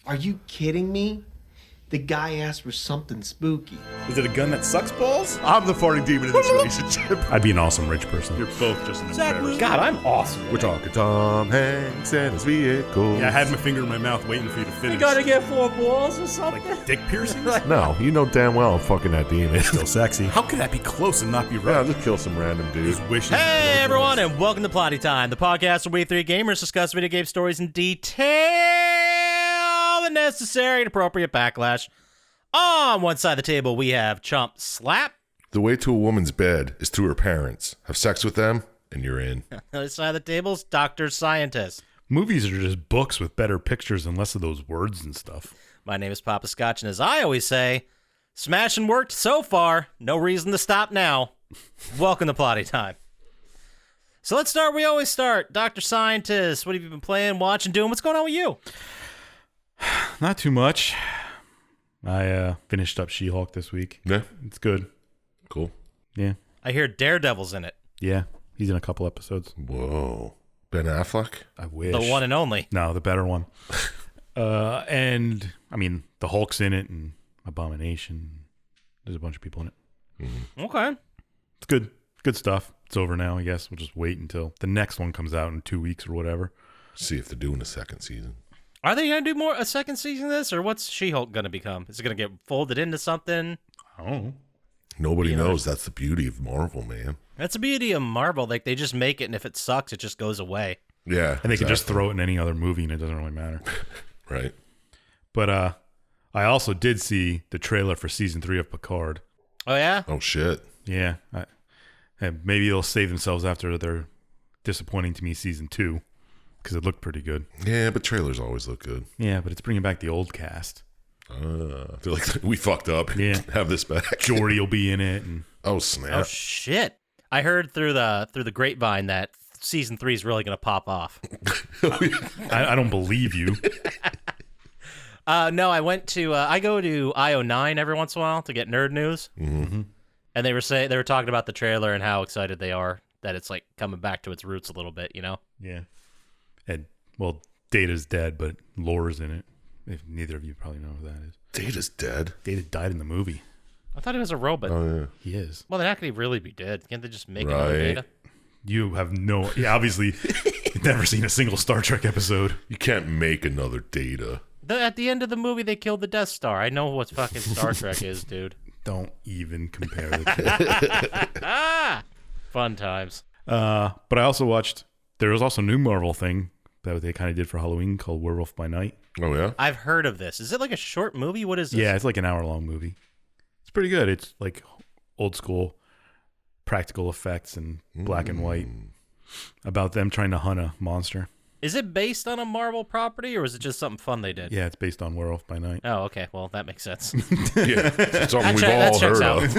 Are you kidding me? The guy asked for something spooky. Is it a gun that sucks balls? I'm the farting demon in this relationship. I'd be an awesome rich person. You're both just an embarrassment. God, I'm awesome. We're talking Tom Hanks and his vehicle. Yeah, I had my finger in my mouth waiting for you to finish. You gotta get 4 balls or something? Like dick piercings? No, you know damn well I'm fucking that demon. Still sexy. How could that be close and not be Yeah, right? just kill some random dude. His wishes. Hey everyone, and welcome to Plotty Time, the podcast where we three gamers discuss video game stories in detail and necessary and appropriate backlash. On one side of the table, we have Chump Slap. The way to a woman's bed is through her parents. Have sex with them, and you're in. On the other side of the table is Dr. Syintist. Movies are just books with better pictures and less of those words and stuff. My name is Poppascotch, and as I always say, smashing worked so far, no reason to stop now. Welcome to Plotty Time. So let's start where we always start. Dr. Syintist, what have you been playing, watching, doing? What's going on with you? Not too much. I finished up She-Hulk this week. Yeah, It's good. cool. Yeah. I hear Daredevil's in it. Yeah. He's in a couple episodes. Whoa. Ben Affleck? I wish. The one and only. No, the better one. And, I mean, the Hulk's in it and Abomination. There's a bunch of people in it. Okay. It's good. Good stuff. It's over now, I guess. We'll just wait until the next one comes out in 2 weeks or whatever. See if they're doing a second season. Are they going to do a second season of this, or what's She-Hulk going to become? Is it going to get folded into something? Oh. Nobody You know, knows. That's the beauty of Marvel, man. That's the beauty of Marvel. Like, they just make it, and if it sucks, it just goes away. Yeah. And they can just throw it in any other movie and it doesn't really matter. Right. But I also did see the trailer for season 3 of Picard. Oh, yeah? Oh, shit. Yeah. And maybe they'll save themselves after their disappointing to me season 2 because it looked pretty good. Yeah, but trailers always look good. Yeah, but it's bringing back the old cast. They're like, we fucked up. Yeah. Have this back. Geordi will be in it. And Oh, Oh, snap. shit. I heard through the grapevine that season 3 is really going to pop off. I don't believe you. No, I went to I go to IO9 every once in a while to get nerd news, Mm-hmm. and they were talking about the trailer and how excited they are that it's like coming back to its roots a little bit. You know? Yeah. And, well, Data's dead, but Laura's in it. If neither of you probably know who that is. Data's dead. Data died in the movie. I thought he was a robot. Oh, yeah. He is. Well, then how could he really be dead? Can't they just make another Right. Data? You have no... Yeah, obviously, you've never seen a single Star Trek episode. You can't make another Data. At the end of the movie, they killed the Death Star. I know what fucking Star Trek is, dude. Don't even compare the two. Fun times. But I also watched... There was also a new Marvel thing that they kind of did for Halloween called Werewolf by Night. Oh, yeah? I've heard of this. Is it like a short movie? What is this? Yeah, it's like an hour-long movie. It's pretty good. It's like old school practical effects and black and white about them trying to hunt a monster. Is it based on a Marvel property, or is it just something fun they did? Yeah, it's based on Werewolf by Night. Oh, okay. Well, that makes sense. Yeah. It's something we've That all checks heard out. of.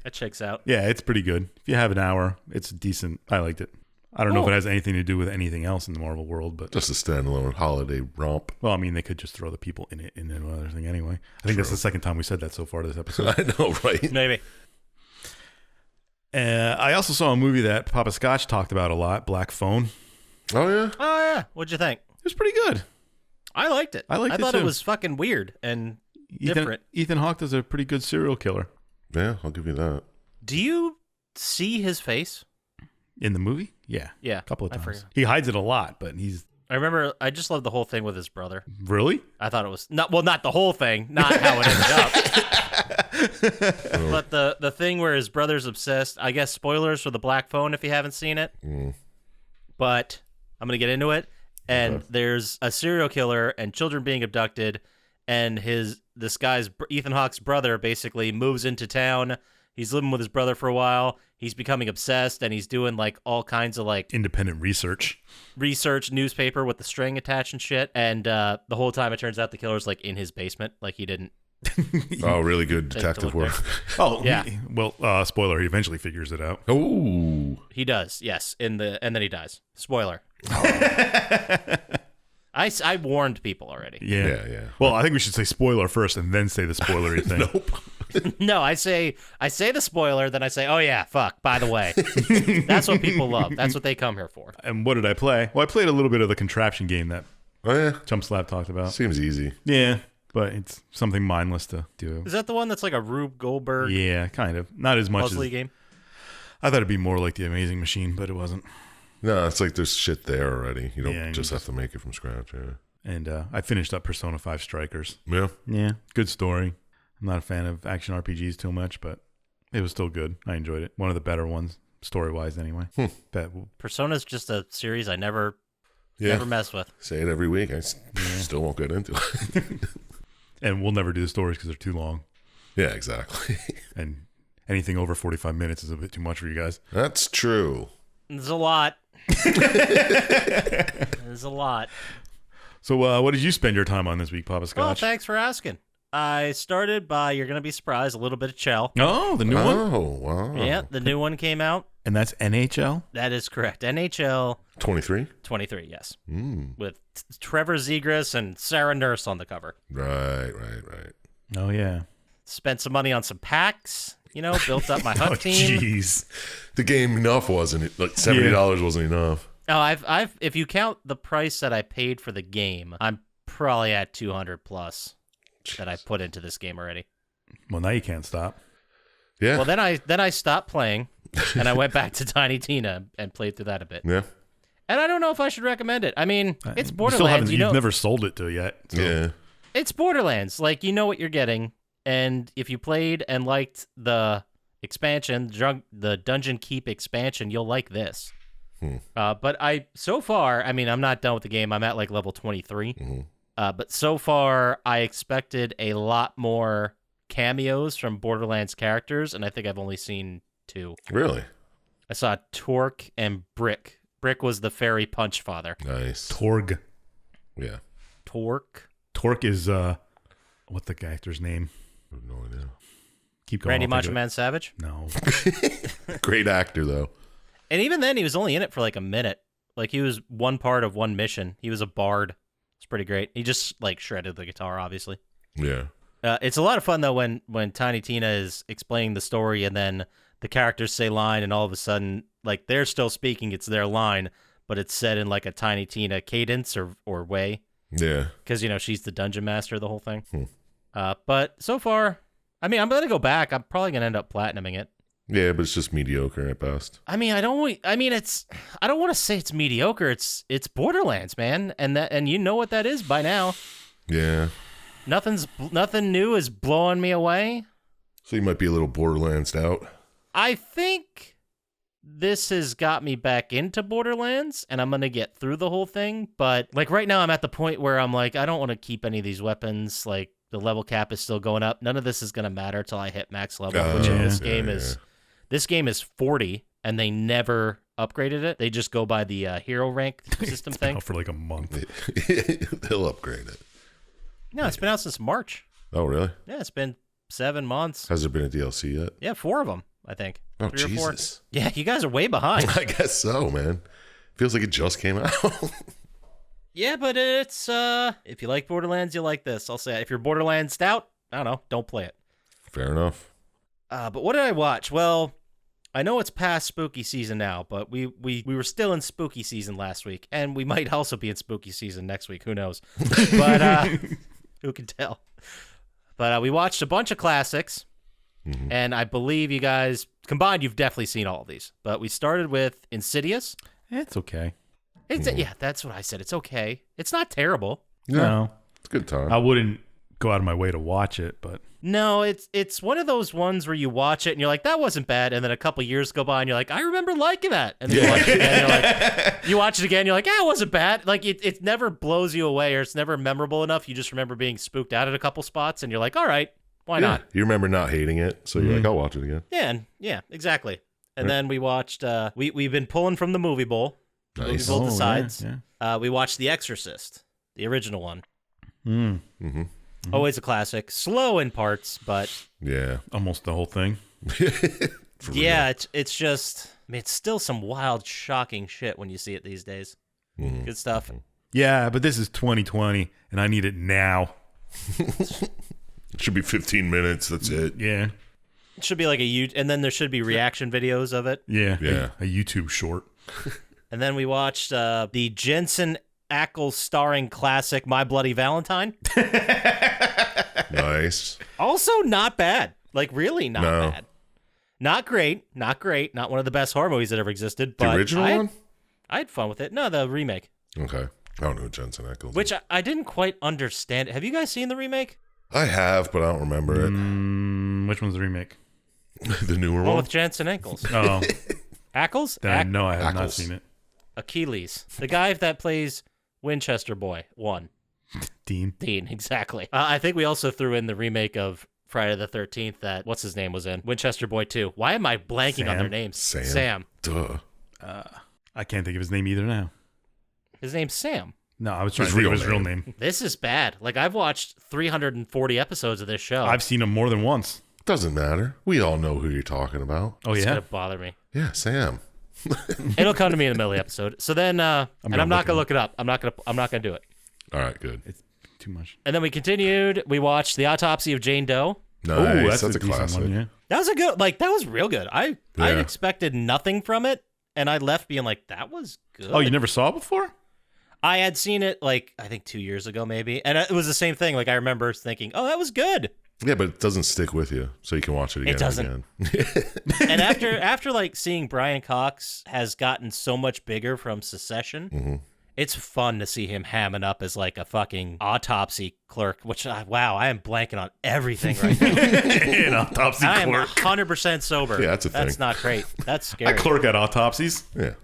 That checks out. Yeah, it's pretty good. If you have an hour, it's decent. I liked it. I don't know if Cool. it has anything to do with anything else in the Marvel world, but Just a standalone holiday romp. well, I mean, they could just throw the people in it in another thing anyway. I think that's the second time we said that so far this episode. I know, right? Maybe. I also saw a movie that Poppascotch talked about a lot, Black Phone. Oh, yeah? Oh, yeah. What'd you think? It was pretty good. I liked it. I liked it thought too. it was fucking weird and different. Ethan Hawke does a pretty good serial killer Yeah, I'll give you that. Do you see his face? in the movie. Yeah, Yeah. a couple of I times. forgot. He hides it a lot, but he's I remember, I just loved the whole thing with his brother. really. I thought it was, not the whole thing, not how it ended up. But the thing where his brother's obsessed, I guess spoilers for the Black Phone if you haven't seen it. But I'm going to get into it. And there's a serial killer and children being abducted. And this guy's, Ethan Hawke's brother, basically moves into town. He's living with his brother for a while. He's becoming obsessed, and he's doing like all kinds of like Independent research newspaper with the string attached and shit. And the whole time it turns out the killer's like in his basement. Like he didn't. Oh, really good Take a detective look work. Oh Yeah. Well, spoiler. He eventually figures it out. Oh, He does, yes. And then he dies. Spoiler. I warned people already. yeah. Well, I think we should say spoiler first and then say the spoilery thing. Nope. No, I say the spoiler, then I say, oh yeah, fuck, by the way. That's what people love. That's what they come here for. And what did I play? Well, I played a little bit of the contraption game that Oh, yeah. Chump Slap talked about. Seems easy. Yeah, but it's something mindless to do. Is that the one that's like a Rube Goldberg Yeah, kind of. Not as much puzzle as... game? I thought it'd be more like The Amazing Machine, but it wasn't. No, it's like there's shit there already. You don't Yeah, just have to make it from scratch. Yeah. And I finished up Persona 5 Strikers. Yeah. Yeah, good story. I'm not a fan of action RPGs too much, but it was still good. I enjoyed it. One of the better ones, story-wise anyway. Persona's just a series I never mess with. Say it every week. I still won't get into it. And we'll never do the stories because they're too long. Yeah, exactly. And anything over 45 minutes is a bit too much for you guys. That's true. There's a lot. There's a lot. So what did you spend your time on this week, Poppascotch? Well, thanks for asking. I started by, you're going to be surprised, a little bit of Chell. Oh, the new one? Oh, wow. Yeah, the new one came out. And that's NHL? That is correct. NHL 23? 23, yes. Mm. With Trevor Zegras and Sarah Nurse on the cover. Right. Oh, yeah. Spent some money on some packs, built up my hunt team. Jeez. The game enough wasn't it? Like $70 wasn't enough. Oh, I've if you count the price that I paid for the game, I'm probably at 200 plus that I put into this game already. Well, now you can't stop. Yeah. Well, then I stopped playing, and I went back to Tiny Tina and played through that a bit. Yeah. And I don't know if I should recommend it. I mean, it's You Borderlands. you've never sold it to yet. So. Yeah. It's Borderlands. Like, you know what you're getting. And if you played and liked the expansion, the Dungeon Keep expansion, you'll like this. But so far, I mean, I'm not done with the game. I'm at like level 23. Mm-hmm. But so far, I expected a lot more cameos from Borderlands characters, and I think I've only seen 2. Really? I saw Torque and Brick. Brick was the fairy punch father. Nice. Torg. Yeah. Torque? Torque is, what's the actor's name? I have no idea. Keep going. Randy I'll think Macho of it. Man Savage? No. Great actor, though. And even then, he was only in it for like a minute. Like, he was one part of one mission. He was a bard. It's pretty great. He just, like, shredded the guitar, obviously. Yeah. It's a lot of fun, though, when Tiny Tina is explaining the story and then the characters say line and all of a sudden, like, they're still speaking. It's their line, but it's said in, like, a Tiny Tina cadence or way. Yeah. Because, she's the dungeon master of the whole thing. But so far, I mean, I'm going to go back. I'm probably going to end up platinuming it. Yeah, but it's just mediocre at best. I mean, I don't want to say it's mediocre. It's Borderlands, man. And you know what that is by now. Yeah. Nothing new is blowing me away. So you might be a little Borderlands out. I think this has got me back into Borderlands, and I'm going to get through the whole thing. But, like, right now I'm at the point where I'm like, I don't want to keep any of these weapons. Like, the level cap is still going up. None of this is going to matter till I hit max level, which in this game is... This game is 40, and they never upgraded it. They just go by the hero rank system It's been thing. out for like a month. They'll upgrade it. No, it's been out since March. Oh, really? Yeah, it's been 7 months. Has there been a DLC yet? Yeah, 4 of them, I think. Oh, 3 or 4. Jesus. Yeah, you guys are way behind. I guess so, man. Feels like it just came out. Yeah, but it's, if you like Borderlands, you'll like this. I'll say, if you're Borderlands stout, I don't know, don't play it. Fair enough. But what did I watch? Well, I know it's past spooky season now, but we were still in spooky season last week, and we might also be in spooky season next week. Who knows? But who can tell? But we watched a bunch of classics, and I believe you guys combined, you've definitely seen all of these. But we started with Insidious. It's okay. Yeah, that's what I said. It's okay. It's not terrible. Yeah. No. It's a good time. I wouldn't go out of my way to watch it, but... No, it's one of those ones where you watch it and you're like, that wasn't bad, and then a couple years go by and you're like, I remember liking that, and then you watch it again, you're like, you watch it again, you're like, it wasn't bad. Like it never blows you away, or it's never memorable enough. You just remember being spooked out at a couple spots, and you're like, all right, why not? You remember not hating it, so you're like, I'll watch it again. Yeah, exactly. And then we watched. We've been pulling from the movie bowl. Nice. Movie bowl decides. Yeah. We watched The Exorcist, the original one. Mm-hmm. Always a classic. Slow in parts, but Yeah. Almost the whole thing. For yeah, it's just. I mean, it's still some wild, shocking shit when you see it these days. Good stuff. Yeah, but this is 2020, and I need it now. It should be 15 minutes. That's it. Yeah. It should be like and then there should be reaction videos of it. Yeah. Yeah. A YouTube short. And then we watched the Jensen Ackles starring classic My Bloody Valentine. Nice. Also not bad. Like, really not No. bad. Not great. Not great. Not one of the best horror movies that ever existed. But The original one? I had fun with it. No, the remake. Okay. I don't know who Jensen Ackles is. Which I didn't quite understand. Have you guys seen the remake? I have, but I don't remember it. Which one's the remake? The newer One one? with Jensen Ackles. Oh, Ackles? then I know I have not Ackles. seen it. Achilles. The guy that plays Winchester Boy. Dean. Dean, exactly. I think we also threw in the remake of Friday the 13th that, what's his name was in? Winchester Boy 2. Why am I blanking on Sam? their names? Sam. Duh. I can't think of his name either now. His name's Sam. No, I was trying His to think of real his real name. name. This is bad. Like, I've watched 340 episodes of this show. I've seen him more than once. Doesn't matter. We all know who you're talking about. Oh, It's yeah? going to bother me. Yeah, Sam. It'll come to me in the middle of the episode. So then, and I'm not going to look it up. I'm not going to do it. All right, good. It's too much. And then we continued. We watched The Autopsy of Jane Doe. Nice. That's a decent classic. one, yeah. That was that was real good. I Yeah. expected nothing from it, and I left being like, that was good. Oh, you never saw it before? I had seen it, like, I think 2 years ago, maybe. And it was the same thing. Like, I remember thinking, oh, that was good. Yeah, but it doesn't stick with you, so you can watch it again. It doesn't. And again. And after like, seeing Brian Cox has gotten so much bigger from Secession, it's fun to see him hamming up as, like, a fucking autopsy clerk, which, wow, I am blanking on everything right now. An autopsy I am clerk. 100% sober. Yeah, that's a That's thing. not great. That's scary. I clerk at autopsies. Yeah.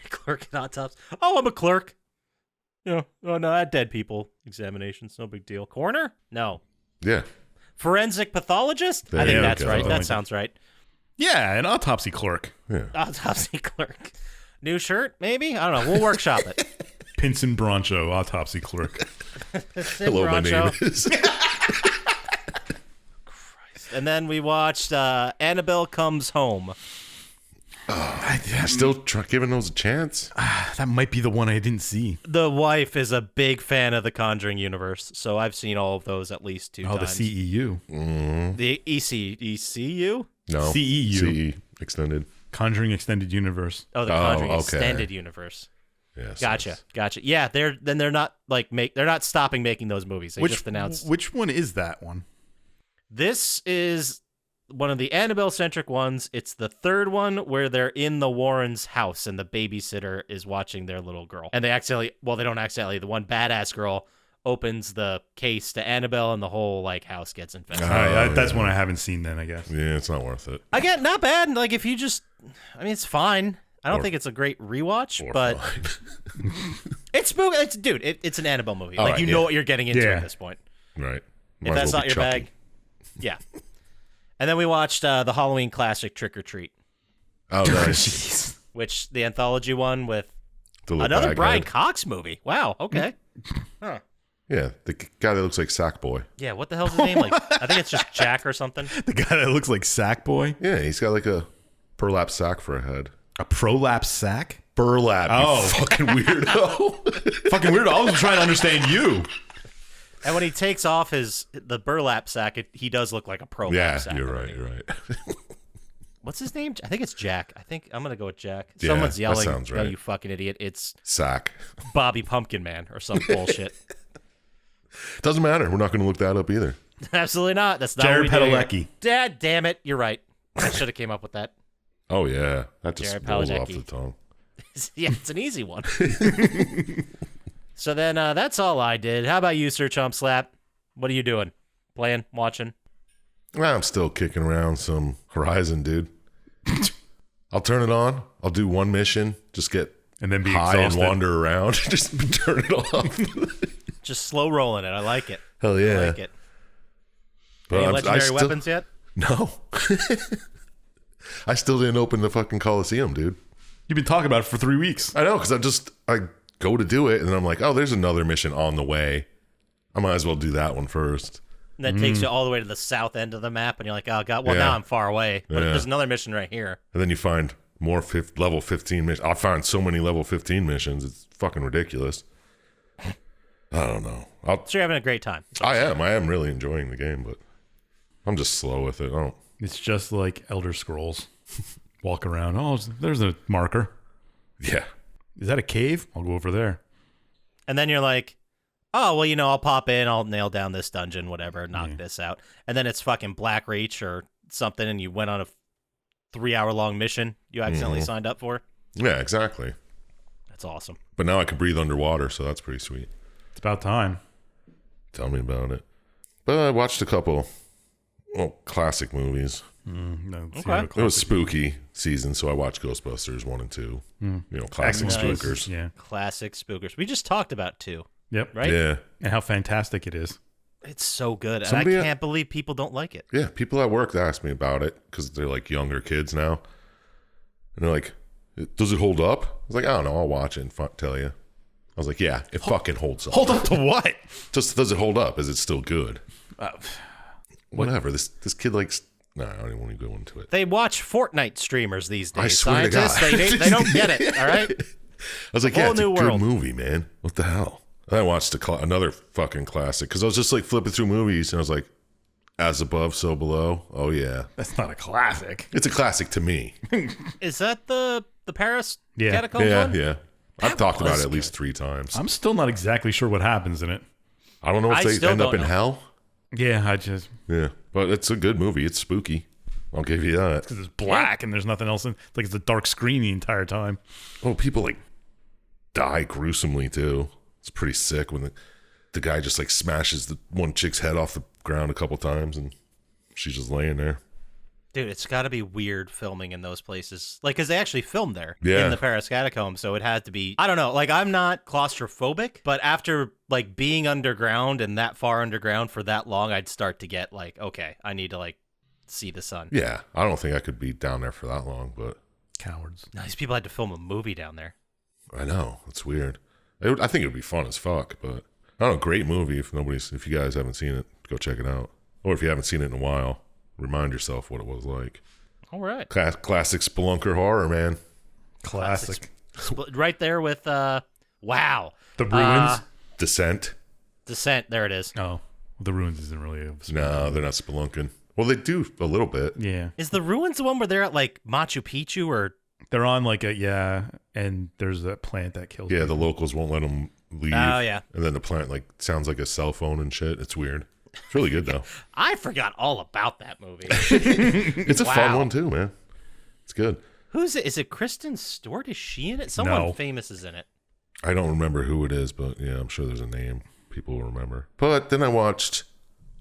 Clerk in autopsy. Oh, I'm a clerk. Oh no, I had dead people examinations. No big deal. Coroner? No. Yeah. Forensic pathologist? I There think you that's go. right. Something That like sounds right. Yeah, an autopsy clerk. Yeah. Autopsy clerk. New shirt, maybe? I don't know. We'll workshop it. Pinson Broncho, autopsy clerk. Hello, my name is. And then we watched Annabelle Comes Home. Still giving those a chance. That might be the one I didn't see. The wife is a big fan of the Conjuring universe, so I've seen all of those at least two Oh, times. the CEU. The ECU? No. CEU. CE extended. Conjuring Extended Universe. Oh, the Conjuring okay. Extended Universe. Yes. Gotcha. Yeah, they're not like they're not stopping making those movies. They just announced. Which one is that one? This is one of the Annabelle-centric ones. It's the third one where they're in the Warrens' house and the babysitter is watching their little girl. And they don't accidentally. The one badass girl opens the case to Annabelle and the whole like house gets infected. That's one I haven't seen then, I guess. Yeah, it's not worth it. Again, not bad. Like if you just, it's fine. I don't Or- think it's a great rewatch, Or but fine. it's spooky. It's an Annabelle movie. All Like right, you yeah. know what you're getting into Yeah. at this point. Right. If Might that's as well not be your Chucky. bag, yeah. And then we watched the Halloween classic Trick or Treat, Oh, nice. which the anthology one with The little another bag Brian head. Cox movie. Wow. Okay. Huh. Yeah, the guy that looks like Sackboy. Yeah. What the hell's his name? Like I think it's just Jack or something. The guy that looks like Sackboy? Yeah, he's got like a burlap sack for a head. A prolapse sack? Burlap, Oh. you fucking weirdo. Fucking weird. I was trying to understand you. And when he takes off the burlap sack, he does look like a prolapse Yeah, sack. you're right. What's his name? I think it's Jack. I think I'm gonna go with Jack. Yeah, Someone's that yelling, sounds "No, right. you fucking idiot!" It's Sack. Bobby Pumpkin Man or some bullshit. Doesn't matter. We're not going to look that up either. Absolutely not. That's not Jared what we do here. Padalecki. Dad, damn it! You're right. I should have came up with that. Oh, yeah. That just Jared rolls Padalecki. off the tongue. Yeah, it's an easy one. So then that's all I did. How about you, Sir Chump Slap? What are you doing? Playing? Watching? I'm still kicking around some Horizon, dude. I'll turn it on. I'll do one mission. Just get And then be high exhausted. and wander around. Just turn it off. Just slow rolling it. I like it. Hell yeah. I like it. But Any I'm- I legendary still- weapons yet? No. I still didn't open the fucking Coliseum, dude. You've been talking about it for 3 weeks. I know, because I go to do it, and then I'm like, oh, there's another mission on the way. I might as well do that one first. And that takes you all the way to the south end of the map, and you're like, oh, God, well, Yeah. now I'm far away. But Yeah. there's another mission right here. And then you find more level 15 missions. I find so many level 15 missions. It's fucking ridiculous. I don't know. So you're having a great time. I am really enjoying the game, but I'm just slow with it. I don't. It's just like Elder Scrolls. Walk around. Oh, there's a marker. Yeah. Is that a cave? I'll go over there. And then you're like, oh, well, I'll pop in, I'll nail down this dungeon, whatever, knock this out. And then it's fucking Black Reach or something, and you went on a 3-hour-long mission you accidentally signed up for. Yeah, exactly. That's awesome. But now I can breathe underwater, so that's pretty sweet. It's about time. Tell me about it. But I watched a couple classic movies. No, Okay. It was spooky season, so I watched Ghostbusters 1 and 2. Classic Nice. spookers. Yeah. Classic spookers. We just talked about 2, Yep. right? Yeah. And how fantastic it is. It's so good. And Somebody- I can't believe people don't like it. Yeah, people at work ask me about it because they're like younger kids now. And they're like, does it hold up? I was like, I don't know. I'll watch it and tell you. I was like, yeah, it fucking holds up. Hold up to what? Just does it hold up? Is it still good? Whatever. This kid likes... No, I don't even want to go into it. They watch Fortnite streamers these days. I swear to Scientists, God. they don't get it, all right? I was like, Whole yeah, it's a new good world. movie, man. What the hell? And I watched another fucking classic because I was just like flipping through movies and I was like, As Above, So Below. Oh, yeah. That's not a classic. It's a classic to me. Is that the Paris Yeah. catacombs Yeah, one? yeah. I've That talked about was it at least 3 times. I'm still not exactly sure what happens in it. I don't know if I they still end up don't in know. hell. Yeah, Yeah, but it's a good movie. It's spooky. I'll give you that. because it's black and there's nothing else. It's like it's a dark screen the entire time. Oh, people like die gruesomely too. It's pretty sick when the guy just like smashes the one chick's head off the ground a couple times and she's just laying there. Dude, it's got to be weird filming in those places. Like, because they actually filmed there Yeah. in the Paris catacombs, so it had to be... I don't know. Like, I'm not claustrophobic, but after, like, being underground and that far underground for that long, I'd start to get, like, okay, I need to, like, see the sun. Yeah, I don't think I could be down there for that long, but Cowards. No, these people had to film a movie down there. I know it's weird. I think it would be fun as fuck, but I don't know. Great movie. If you guys haven't seen it, go check it out. Or if you haven't seen it in a while, remind yourself what it was like. All right. Classic spelunker horror, man. Classic. Right there with, wow. The Ruins. Descent. Descent, there it is. Oh, the Ruins isn't really a No, they're not spelunking. Well, they do a little bit. Yeah. Is the Ruins the one where they're at, like, Machu Picchu or... They're on like and there's a plant that kills Yeah, the people. locals won't let them leave. Oh, yeah. And then the plant like sounds like a cell phone and shit. It's weird. It's really good though. I forgot all about that movie. It's a fun Wow. one too, man. It's good. Who's it? Is it Kristen Stewart? Is she in it? Someone No. famous is in it. I don't remember who it is, but yeah, I'm sure there's a name people will remember. But then I watched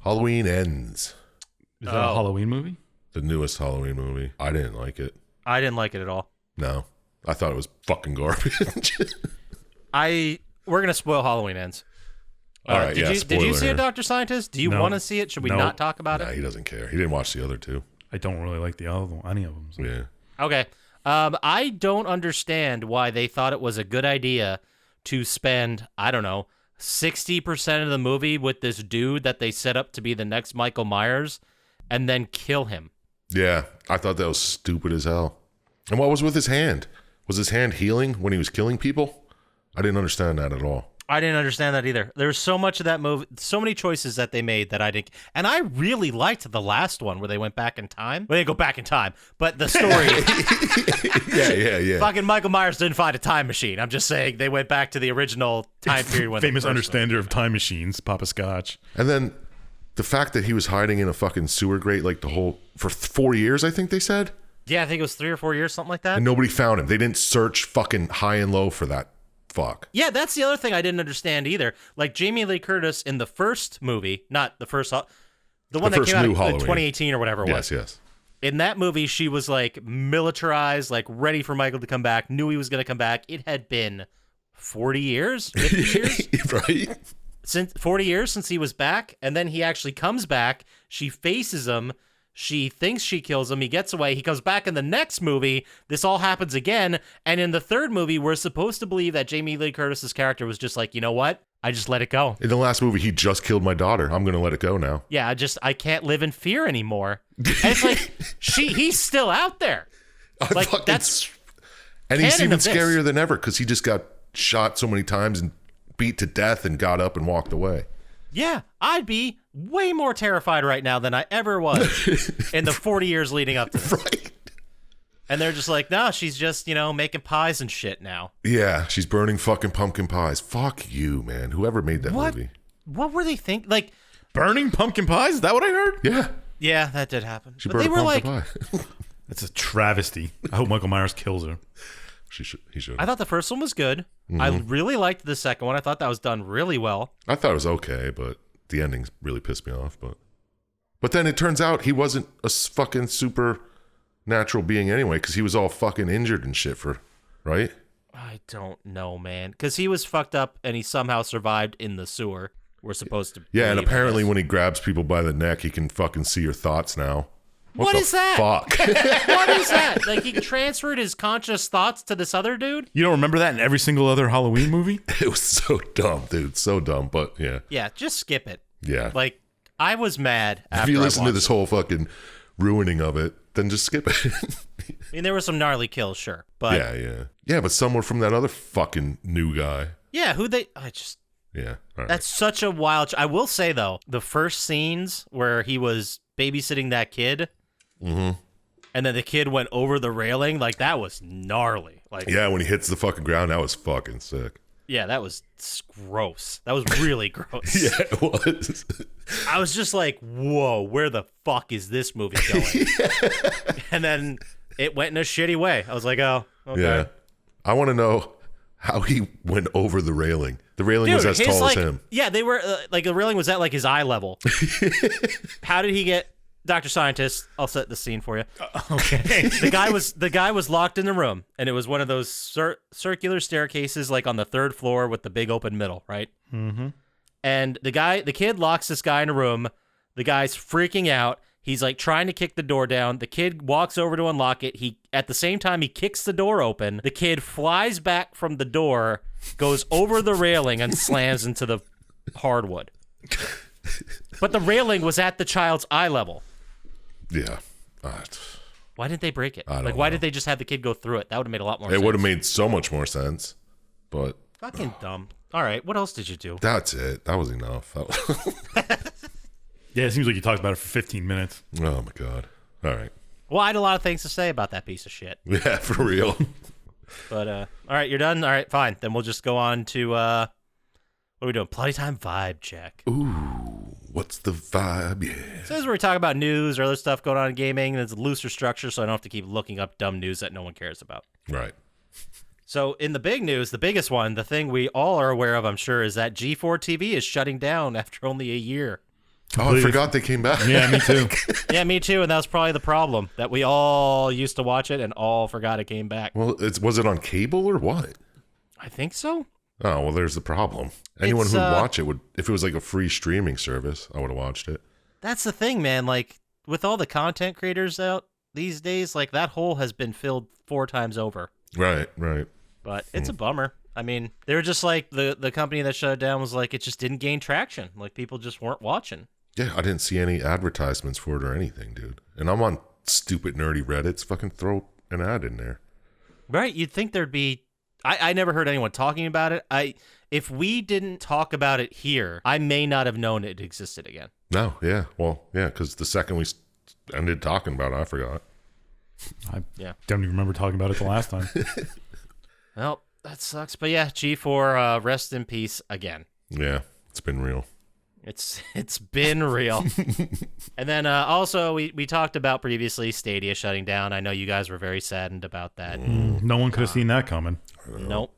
Halloween Ends, Is that a Oh. Halloween movie? the newest Halloween movie. I didn't like it. I didn't like it at all. No. I thought it was fucking garbage. We're gonna spoil Halloween Ends. All right, did yeah, you see spoiler. it, Dr. Scientist? Do you No. want to see it? Should we No. not talk about Nah, it? he doesn't care. He didn't watch the other two. I don't really like the other any of them. So. Yeah. Okay. I don't understand why they thought it was a good idea to spend, I don't know, 60% of the movie with this dude that they set up to be the next Michael Myers and then kill him. Yeah, I thought that was stupid as hell. And what was with his hand? Was his hand healing when he was killing people? I didn't understand that at all. I didn't understand that either. There's so much of that movie, so many choices that they made that I didn't. And I really liked the last one where they went back in time. Well, they didn't go back in time, but the story. Yeah. Fucking Michael Myers didn't find a time machine. I'm just saying they went back to the original time period when Famous the first understander of time machines, Poppascotch. And then the fact that he was hiding in a fucking sewer grate like for 4 years, I think they said, Yeah, I think it was 3 or 4 years, something like that. and nobody found him. They didn't search fucking high and low for that fuck. Yeah, that's the other thing I didn't understand either. Like Jamie Lee Curtis in the first movie, not the first, the one that first came out new in Halloween. 2018 or whatever it was. Yes. In that movie, she was like militarized, like ready for Michael to come back, knew he was going to come back. It had been 40 years, 50 years? Right? Since 40 years since he was back, and then he actually comes back. She faces him. She thinks she kills him. He gets away. He comes back in the next movie. This all happens again. And in the third movie, we're supposed to believe that Jamie Lee Curtis's character was just like, you know what? I just let it go. In the last movie, he just killed my daughter. I'm going to let it go now. Yeah, I can't live in fear anymore. And it's like, he's still out there. Like, that's And he's canon even of this. scarier than ever because he just got shot so many times and beat to death and got up and walked away. Yeah, I'd be way more terrified right now than I ever was in the 40 years leading up to this. Right. And they're just like, no, she's just, making pies and shit now. Yeah, she's burning fucking pumpkin pies. Fuck you, man. Whoever made that movie. What were they thinking? Like, Burning pumpkin pies? Is that what I heard? Yeah. yeah, that did happen. She But burned they a were pumpkin like, pie. That's a travesty. I hope Michael Myers kills her. He should. I thought the first one was good. I really liked the second one. I thought that was done really well. I thought it was okay, but the endings really pissed me off. But then it turns out he wasn't a fucking supernatural being anyway, because he was all fucking injured and shit right? I don't know, man. Because he was fucked up and he somehow survived in the sewer. We're supposed to. Yeah, and believe, apparently when he grabs people by the neck, he can fucking see your thoughts now. What the is that? Fuck. What is that? Like, he transferred his conscious thoughts to this other dude? You don't remember that in every single other Halloween movie? It was so dumb, dude. So dumb, but yeah. Yeah, just skip it. Yeah. Like, I was mad after If you I listen to watched this whole fucking ruining of it, then just skip it. I mean, there were some gnarly kills, sure. But Yeah, but some were from that other fucking new guy. yeah, Yeah. All right. that's such a wild. I will say, though, the first scenes where he was babysitting that kid, and then the kid went over the railing, like, that was gnarly. Like, Yeah, when he hits the fucking ground, that was fucking sick. yeah, that was gross. That was really gross. Yeah, it was. I was just like, whoa, where the fuck is this movie going? And then it went in a shitty way. I was like, oh, okay. Yeah. I want to know how he went over the railing. The railing was as tall as him. Yeah, they were like, the railing was at like his eye level. How did he get Dr. Syintist? I'll set the scene for you. Okay. The guy was locked in the room, and it was one of those circular staircases, like on the third floor with the big open middle, right? Mm-hmm. And the kid locks this guy in a room. The guy's freaking out. He's like trying to kick the door down. The kid walks over to unlock it. At the same time, he kicks the door open. The kid flies back from the door, goes over the railing, and slams into the hardwood. But the railing was at the child's eye level. Yeah. Why didn't they break it? I don't Like, why know. did they just have the kid go through it? That would have made a lot more sense. It would have made so much more sense, but Fucking dumb. All right, what else did you do? that's it. That was enough. Yeah, it seems like you talked about it for 15 minutes. Oh, my God. All right. Well, I had a lot of things to say about that piece of shit. Yeah, for real. But, all right, you're done? All right, fine. Then we'll just go on to, what are we doing? Plotty time vibe check. Ooh, what's the vibe? Yeah. So this is where we talk about news or other stuff going on in gaming. It's a looser structure, so I don't have to keep looking up dumb news that no one cares about. Right. So in the big news, the biggest one, the thing we all are aware of, I'm sure, is that G4 TV is shutting down after only a year. Oh, I forgot they came back. Yeah, me too. Yeah, me too, and that was probably the problem, that we all used to watch it and all forgot it came back. Well, was it on cable or what? I think so. Oh, well, there's the problem. Anyone who'd watch it would, if it was like a free streaming service, I would have watched it. That's the thing, man. Like, with all the content creators out these days, like, that hole has been filled 4 times over. Right. But it's a bummer. I mean, they were just like, the company that shut it down was like, it just didn't gain traction. Like, people just weren't watching. Yeah, I didn't see any advertisements for it or anything, dude. And I'm on stupid nerdy Reddits. Fucking throw an ad in there. Right? You'd think there'd be... I never heard anyone talking about it. If we didn't talk about it here, I may not have known it existed again. No, yeah. Well, yeah, because the second we ended talking about it, I forgot. I don't even remember talking about it the last time. Well, that sucks. But yeah, G4, rest in peace again. Yeah, it's been real. It's been real. And then also we talked about previously Stadia shutting down. I know you guys were very saddened about that. No one could have seen that coming. Nope.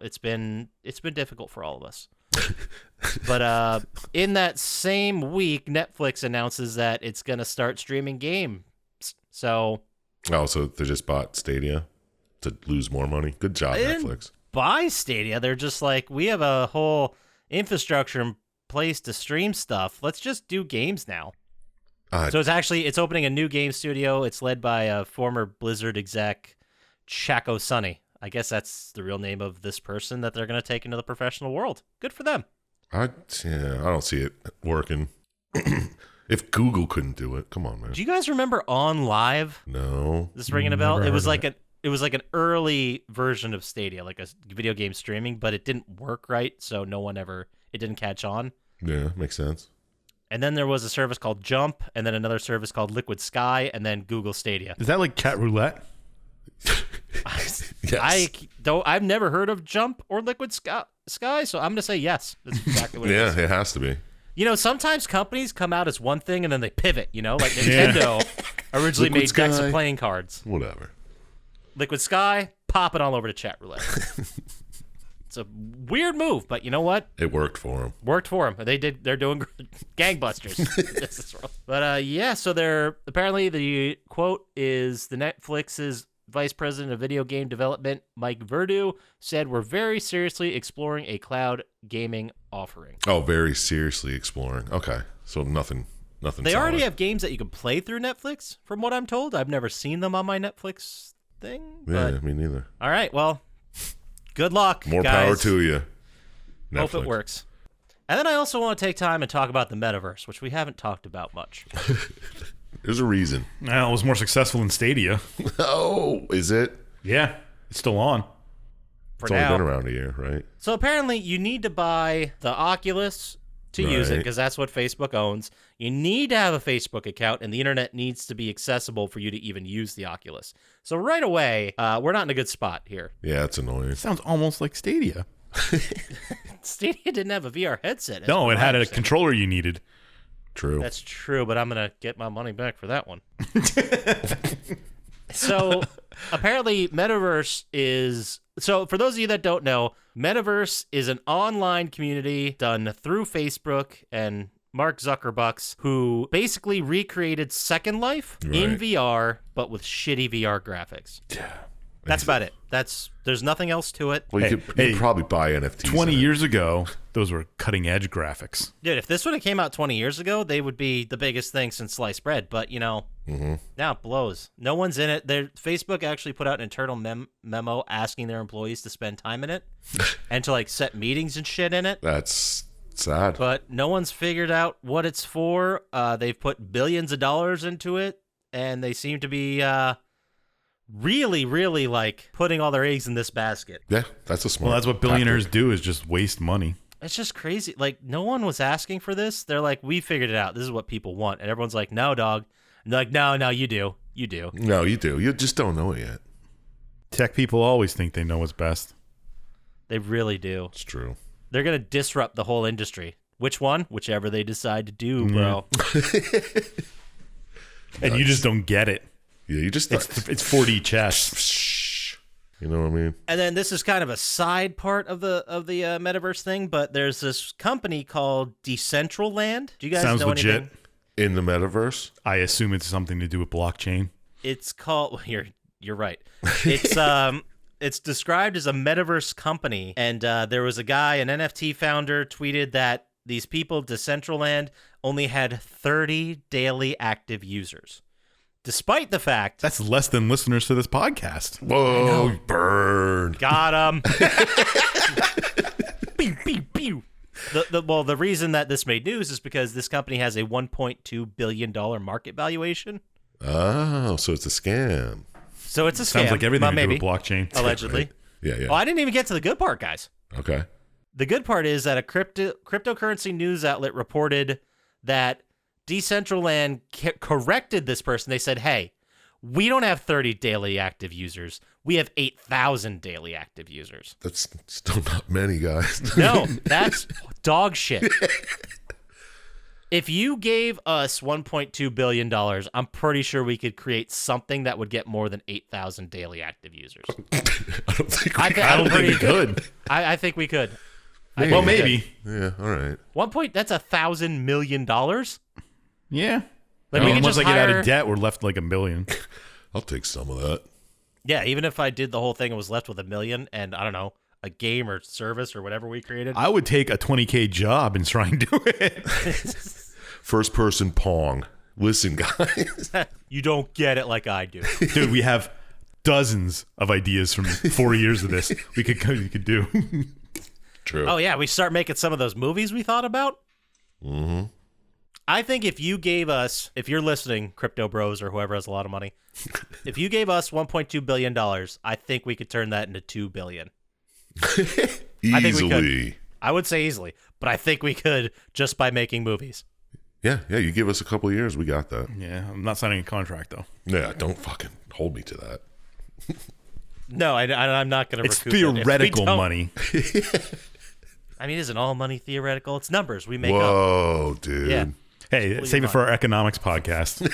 It's been difficult for all of us. But in that same week, Netflix announces that it's gonna start streaming games. So they just bought Stadia to lose more money. Good job, Netflix. Buy Stadia. They're just like, we have a whole infrastructure in place to stream stuff. Let's just do games now. So it's opening a new game studio. It's led by a former Blizzard exec, Chaco Sonny. I guess that's the real name of this person that they're going to take into the professional world. Good for them. I don't see it working. If Google couldn't do it, come on, man. Do you guys remember On Live? No. This ringing a bell? Never It was heard like an early version of Stadia, like a video game streaming, but it didn't work right, so it didn't catch on. Yeah, makes sense. And then there was a service called Jump, and then another service called Liquid Sky, and then Google Stadia. Is that like Cat Roulette? I've never heard of Jump or Liquid Sky, so I'm gonna say yes. That's exactly what it is. Yeah, it has to be. You know, sometimes companies come out as one thing and then they pivot. You know, like Nintendo originally made decks of playing cards. Whatever. Liquid Sky, pop it all over to chat roulette. It's a weird move, but you know what? It worked for them. Worked for them. They're doing gangbusters. But yeah, so they're apparently the quote is the Netflix's vice president of video game development, Mike Verdu, said we're very seriously exploring a cloud gaming offering. Oh, very seriously exploring. Okay, so nothing. They already have games that you can play through Netflix, from what I'm told. I've never seen them on my Netflix thing. Yeah, but... me neither. All right, well, good luck, More guys. power to you. Hope Netflix. it works. And then I also want to take time and talk about the metaverse, which we haven't talked about much. There's a reason. Well, it was more successful than Stadia. Oh, is it? Yeah, it's still on. It's only been around a year, right? So apparently you need to buy the Oculus to use it, because that's what Facebook owns. You need to have a Facebook account, and the internet needs to be accessible for you to even use the Oculus. So right away, we're not in a good spot here. Yeah, it's annoying. It sounds almost like Stadia. Stadia didn't have a VR headset. No, it had a controller you needed. True. That's true, but I'm going to get my money back for that one. So apparently Metaverse is... So for those of you that don't know, Metaverse is an online community done through Facebook and Mark Zuckerbucks, who basically recreated Second Life in VR, but with shitty VR graphics. Yeah. That's about it. There's nothing else to it. Well, you could probably buy NFTs. 20 years ago, those were cutting-edge graphics. Dude, if this would have came out 20 years ago, they would be the biggest thing since sliced bread. But, you know, now it blows. No one's in it. Facebook actually put out an internal memo asking their employees to spend time in it and to, like, set meetings and shit in it. That's sad. But no one's figured out what it's for. They've put billions of dollars into it, and they seem to be... really, really like putting all their eggs in this basket. Yeah, that's a smart. Well, that's what billionaires do, is just waste money. It's just crazy. Like, no one was asking for this. They're like, we figured it out. This is what people want. And everyone's like, no, dog. And they're like, no, you do. You do. No, you do. You just don't know it yet. Tech people always think they know what's best. They really do. It's true. They're going to disrupt the whole industry. Which one? Whichever they decide to do, bro. And you just don't get it. Yeah, you just... It's 4D chess. You know what I mean? And then this is kind of a side part of the metaverse thing, but there's this company called Decentraland. Do you guys Sounds know legit. anything? In the metaverse? I assume it's something to do with blockchain. It's called... Well, you're right. It's it's described as a metaverse company, and there was a guy, an NFT founder, tweeted that these people, Decentraland, only had 30 daily active users. Despite the fact... That's less than listeners to this podcast. Whoa, burn. Got him. Pew, pew, pew. The reason that this made news is because this company has a $1.2 billion market valuation. Oh, so it's a scam. So it's a scam. Sounds like everything to maybe, do with blockchain. allegedly. Right. Yeah. Oh, I didn't even get to the good part, guys. Okay. The good part is that a cryptocurrency news outlet reported that Decentraland corrected this person. They said, hey, we don't have 30 daily active users. We have 8,000 daily active users. That's still not many, guys. No, that's dog shit. If you gave us $1.2 billion, I'm pretty sure we could create something that would get more than 8,000 daily active users. I don't think I don't think we could. I think we could. Well, maybe. Yeah, all right. That's $1,000 million. Yeah. Like, we could once just I get out hire- of debt, we're left like $1 billion. I'll take some of that. Yeah, even if I did the whole thing and was left with $1 million and, I don't know, a game or service or whatever we created. I would take a $20K job and try and do it. First person Pong. Listen, guys. You don't get it like I do. Dude, we have dozens of ideas from 4 years of this we could do. True. Oh, yeah, we start making some of those movies we thought about. Mm-hmm. I think if you gave us, if you're listening, Crypto Bros or whoever has a lot of money, if you gave us $1.2 billion, I think we could turn that into $2 billion. Easily. I think we could. I would say easily, but I think we could just by making movies. Yeah, you give us a couple of years, we got that. Yeah, I'm not signing a contract, though. Yeah, don't fucking hold me to that. No, I'm not going to. It's theoretical money. I mean, isn't all money theoretical? It's numbers we make up. Whoa, dude. Yeah. Hey, save it for our economics podcast.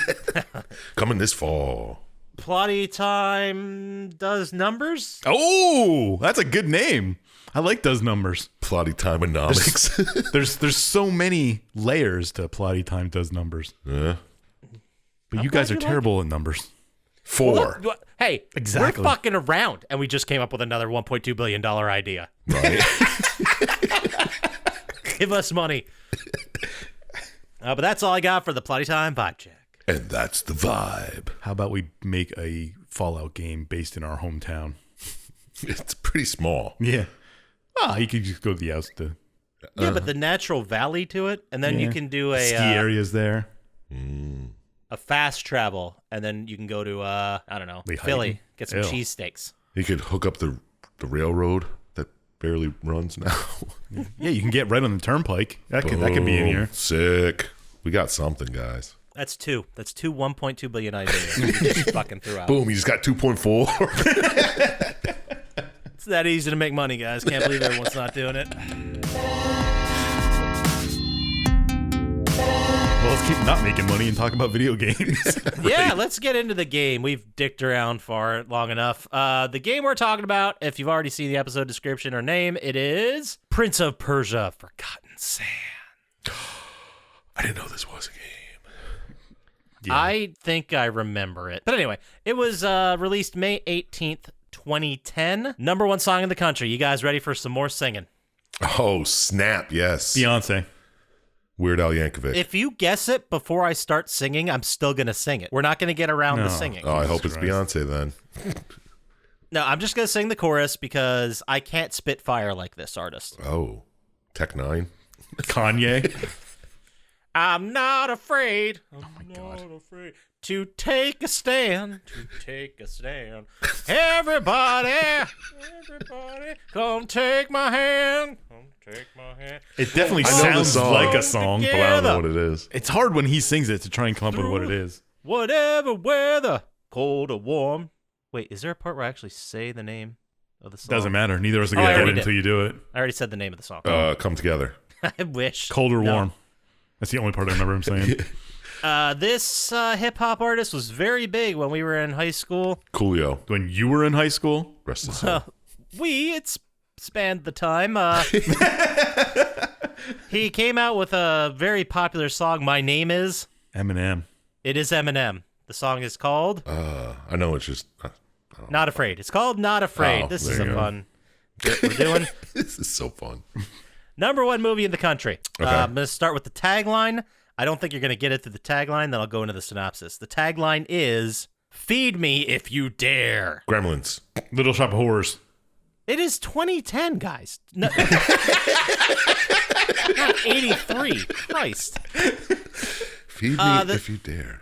Coming this fall. Plotty Time does numbers. Oh, that's a good name. I like those numbers. Plotty Timeonomics. There's so many layers to Plotty Time does numbers. Yeah. But you guys are terrible at numbers. 4. Look, hey, Exactly. we're fucking around, and we just came up with another $1.2 billion idea. Right. Give us money. But that's all I got for the Plotty Time vibe check. And that's the vibe. How about we make a Fallout game based in our hometown? It's pretty small. Yeah. You could just go to the outs to Yeah, but the natural valley to it, and then you can do a ski areas there. a fast travel, and then you can go to I don't know, Like Philly, hiking? get some Ew. cheesesteaks. You could hook up the railroad that barely runs now. Yeah, you can get right on the turnpike. That could be in Boom. here. Sick. We got something, guys. That's two $1.2 billion ideas. We just fucking threw out. Boom, you just got 2.4. It's that easy to make money, guys. Can't believe everyone's not doing it. Well, let's keep not making money and talk about video games. Yeah, let's get into the game. We've dicked around for long enough. The game we're talking about, if you've already seen the episode description or name, it is Prince of Persia: Forgotten Sand. I didn't know this was a game. Yeah. I think I remember it. But anyway, it was released May 18th, 2010. Number 1 song in the country. You guys ready for some more singing? Oh, snap, yes. Beyonce. Weird Al Yankovic. If you guess it before I start singing, I'm still going to sing it. We're not going to get around to singing. Oh, I hope it's Christ. Beyonce then. No, I'm just going to sing the chorus because I can't spit fire like this artist. Oh, Tech 9. Kanye. I'm not afraid. Oh my God. Afraid to take a stand. Everybody, come take my hand. It definitely I know the sounds song. like a song. But I don't know what it is. It's hard when he sings it to try and come up with what it is. Whatever weather, cold or warm. Wait, is there a part where I actually say the name of the song? Doesn't matter. Neither of us are Oh, going I to get already it until you do it. I already said the name of the song. Come Together. I wish. Cold or No. warm. That's the only part I remember him saying. This hip-hop artist was very big when we were in high school. Coolio. When you were in high school? Rest his soul. It's spanned the time. He came out with a very popular song, My Name Is. Eminem. It is Eminem. The song is called I know it's just... Not Afraid. It's called Not Afraid. Oh, This is there a you go. fun bit we're doing. This is so fun. Number 1 movie in the country. Okay. I'm going to start with the tagline. I don't think you're going to get it through the tagline. Then I'll go into the synopsis. The tagline is, Feed me if you dare. Gremlins. Little Shop of Horrors. It is 2010, guys. No, not 83. Christ. Feed me if you dare.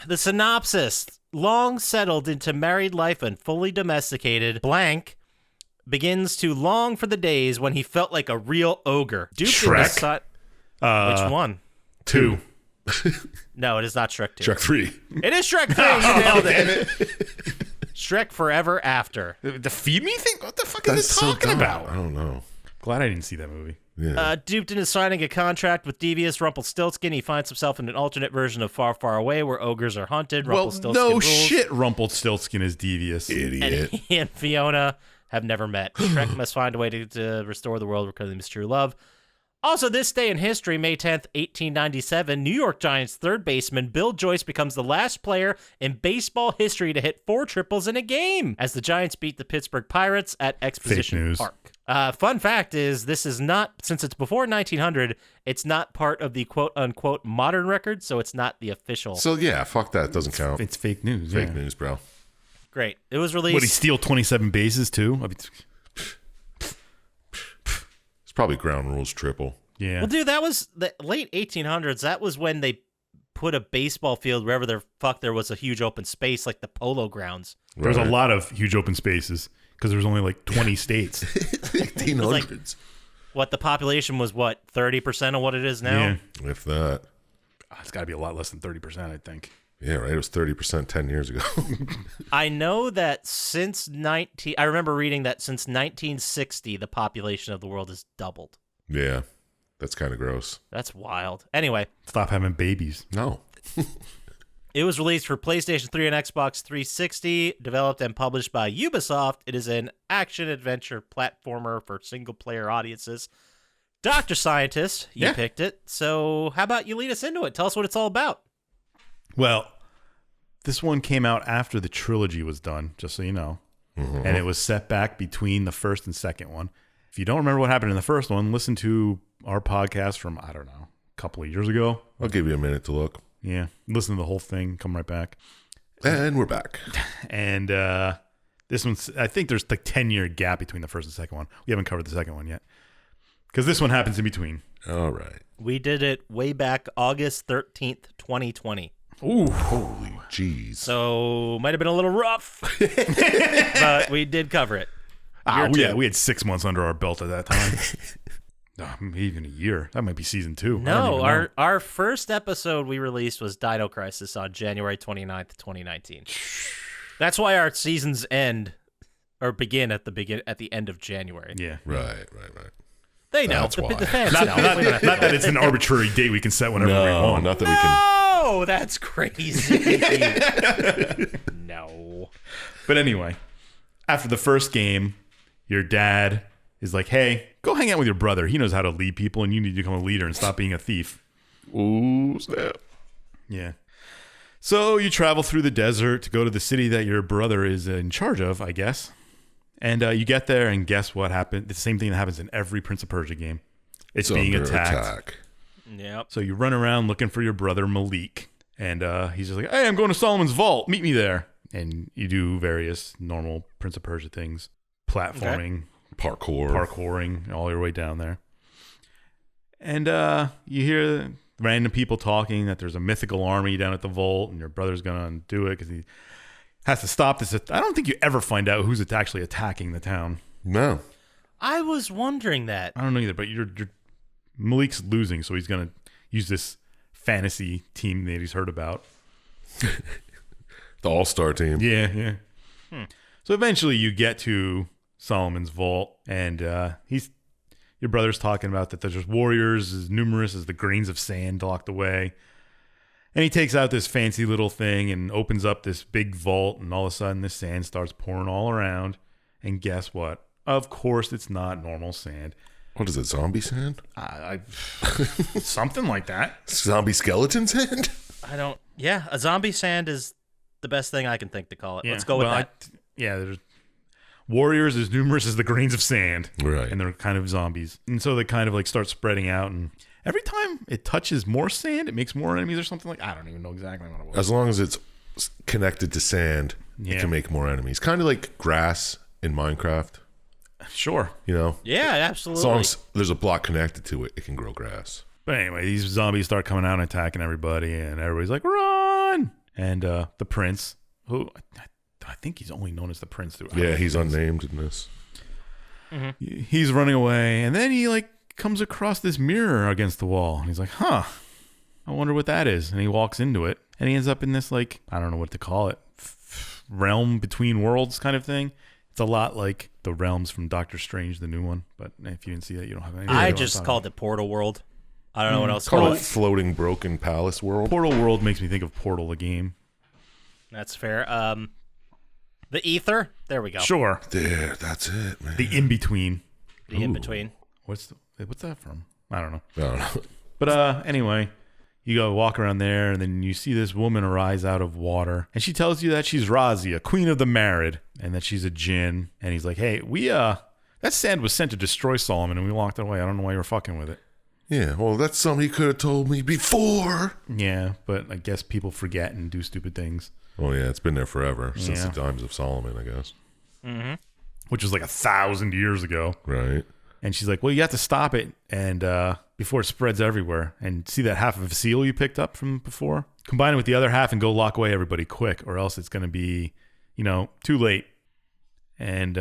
The synopsis. Long settled into married life and fully domesticated, blank begins to long for the days when he felt like a real ogre. Shrek? Which one? 2. No, it is not Shrek 2. Shrek 3. It is Shrek 3. You nailed it. Shrek Forever After. The Feed Me thing? What the fuck That's is it so talking dumb. about? I don't know. Glad I didn't see that movie. Yeah. Duped into signing a contract with devious Rumpelstiltskin, he finds himself in an alternate version of Far, Far Away where ogres are hunted. Well, Rumpelstiltskin no rules, shit, Rumpelstiltskin is devious. and Idiot. he and Fiona have never met. Shrek must find a way to restore the world reclaiming his true love. Also, this day in history, May 10th, 1897, New York Giants third baseman Bill Joyce becomes the last player in baseball history to hit 4 triples in a game as the Giants beat the Pittsburgh Pirates at Exposition news. Park. Fun fact is, this is not, since it's before 1900, it's not part of the quote-unquote modern record, so it's not the official. So, yeah, fuck that. Doesn't count. It's fake news. Fake yeah. news, bro. Great. It was released. Would he steal 27 bases too? I mean, It's probably ground rules triple. yeah. Well, dude, that was the late 1800s. That was when they put a baseball field wherever the fuck there was a huge open space, like the Polo Grounds. There was a Right. lot of huge open spaces because there was only like 20 states. 1800s. What the population was? What 30% of what it is now? Yeah. If that. It's got to be a lot less than 30%, I think. Yeah, right. It was 30% 10 years ago. I know that I remember reading that since 1960, the population of the world has doubled. Yeah, that's kind of gross. That's wild. Anyway. Stop having babies. No. It was released for PlayStation 3 and Xbox 360, developed and published by Ubisoft. It is an action-adventure platformer for single-player audiences. Dr. Syintist, you picked it. So how about you lead us into it? Tell us what it's all about. Well, this one came out after the trilogy was done, just so you know. Mm-hmm. And it was set back between the first and second one. If you don't remember what happened in the first one, listen to our podcast from, I don't know, a couple of years ago. I'll give you a minute to look. Yeah, listen to the whole thing, come right back. And we're back. And this one's, I think there's like 10-year gap between the first and second one. We haven't covered the second one yet. Because this one happens in between. All right. We did it way back August 13th, 2020. Ooh. Holy jeez. So might have been a little rough, but we did cover it. We had 6 months under our belt at that time. Even a year. That might be season 2. No, our first episode we released was Dino Crisis on January 29th, 2019. That's why our seasons end or begin at the end of January. Yeah. Right. They know. That's why. The fans Not know. that it's an arbitrary date we can set whenever we want. Not that we can. No, that's crazy. No. But anyway, after the first game, your dad is like, hey, go hang out with your brother. He knows how to lead people, and you need to become a leader and stop being a thief. Ooh, snap. Yeah. So you travel through the desert to go to the city that your brother is in charge of, I guess. And you get there, and guess what happened? The same thing that happens in every Prince of Persia game. It's being under attacked. attack. Yep. So you run around looking for your brother Malik. And he's just like, hey, I'm going to Solomon's Vault. Meet me there. And you do various normal Prince of Persia things. Platforming. Parkouring all your way down there. And you hear random people talking that there's a mythical army down at the vault and your brother's going to do it because he has to stop this. I don't think you ever find out who's actually attacking the town. No. I was wondering that. I don't know either, but Malik's losing, so he's going to use this fantasy team that he's heard about. The all-star team. Yeah. So eventually you get to Solomon's Vault, and your brother's talking about that there's warriors as numerous as the grains of sand locked away. And he takes out this fancy little thing and opens up this big vault, and all of a sudden this sand starts pouring all around. And guess what? Of course it's not normal sand. What is it, zombie sand? Something like that. Zombie skeleton sand? Yeah, a zombie sand is the best thing I can think to call it. Let's go with that. There's warriors as numerous as the grains of sand. Right. And they're kind of zombies. And so they kind of like start spreading out, and every time it touches more sand, it makes more enemies or something like I don't even know exactly what it was. As long as it's connected to sand, it can make more enemies. Kind of like grass in Minecraft. Sure. You know? Yeah, absolutely. As long as there's a block connected to it, it can grow grass. But anyway, these zombies start coming out and attacking everybody, and everybody's like, run! And the prince, who I think he's only known as the prince. Yeah, he's unnamed in this. Mm-hmm. He's running away, and then he like comes across this mirror against the wall, and he's like, I wonder what that is. And he walks into it, and he ends up in this, like, I don't know what to call it, realm between worlds kind of thing. It's a lot like the realms from Doctor Strange, the new one. But if you didn't see that, you don't have any idea. I just called it Portal World. I don't know what else to Call call it it. Floating Broken Palace World. Portal World makes me think of Portal, the game. That's fair. The Ether. There we go. Sure. There, that's it, man. The in-between. The in-between. What's that from? I don't know. I don't know. But anyway, you go walk around there, and then you see this woman arise out of water, and she tells you that she's Razia, queen of the Marid, and that she's a djinn. And he's like, hey, that sand was sent to destroy Solomon, and we walked away. I don't know why you were fucking with it. Yeah, well, that's something you could have told me before. Yeah, but I guess people forget and do stupid things. Oh, yeah, it's been there forever, since the times of Solomon, I guess. Mm-hmm. Which was like 1,000 years ago. Right. And she's like, well, you have to stop it and before it spreads everywhere. And see that half of a seal you picked up from before? Combine it with the other half and go lock away everybody quick, or else it's going to be, too late. And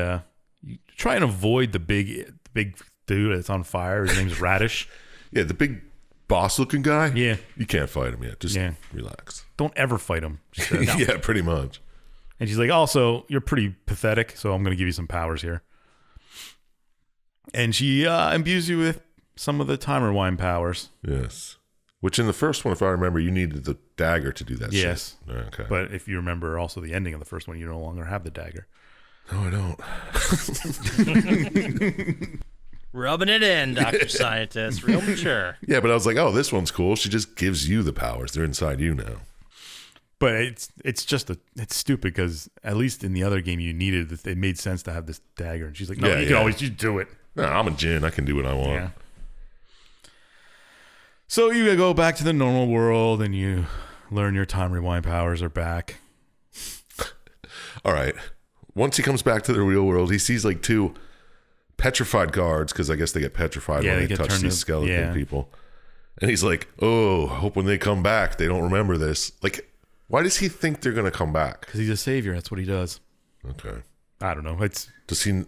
you try and avoid the big dude that's on fire. His name's Radish. Yeah, the big boss-looking guy? Yeah. You can't fight him yet. Just relax. Don't ever fight him. She said. No. Yeah, pretty much. And she's like, also, you're pretty pathetic, so I'm going to give you some powers here. And she imbues you with some of the time rewind powers. Yes. Which in the first one, if I remember, you needed the dagger to do that shit. Yes. Okay. But if you remember also the ending of the first one, you no longer have the dagger. No, I don't. Rubbing it in, Dr. Syintist. Real mature. Yeah, but I was like, oh, this one's cool. She just gives you the powers. They're inside you now. But it's stupid because at least in the other game you needed it made sense to have this dagger. And she's like, no, you can always just do it. No, I'm a djinn. I can do what I want. Yeah. So you go back to the normal world and you learn your time rewind powers are back. All right. Once he comes back to the real world, he sees like 2 petrified guards, because I guess they get petrified when they touch these skeleton people. And he's like, oh, I hope when they come back, they don't remember this. Like, why does he think they're going to come back? Because he's a savior. That's what he does. Okay. I don't know. Does he,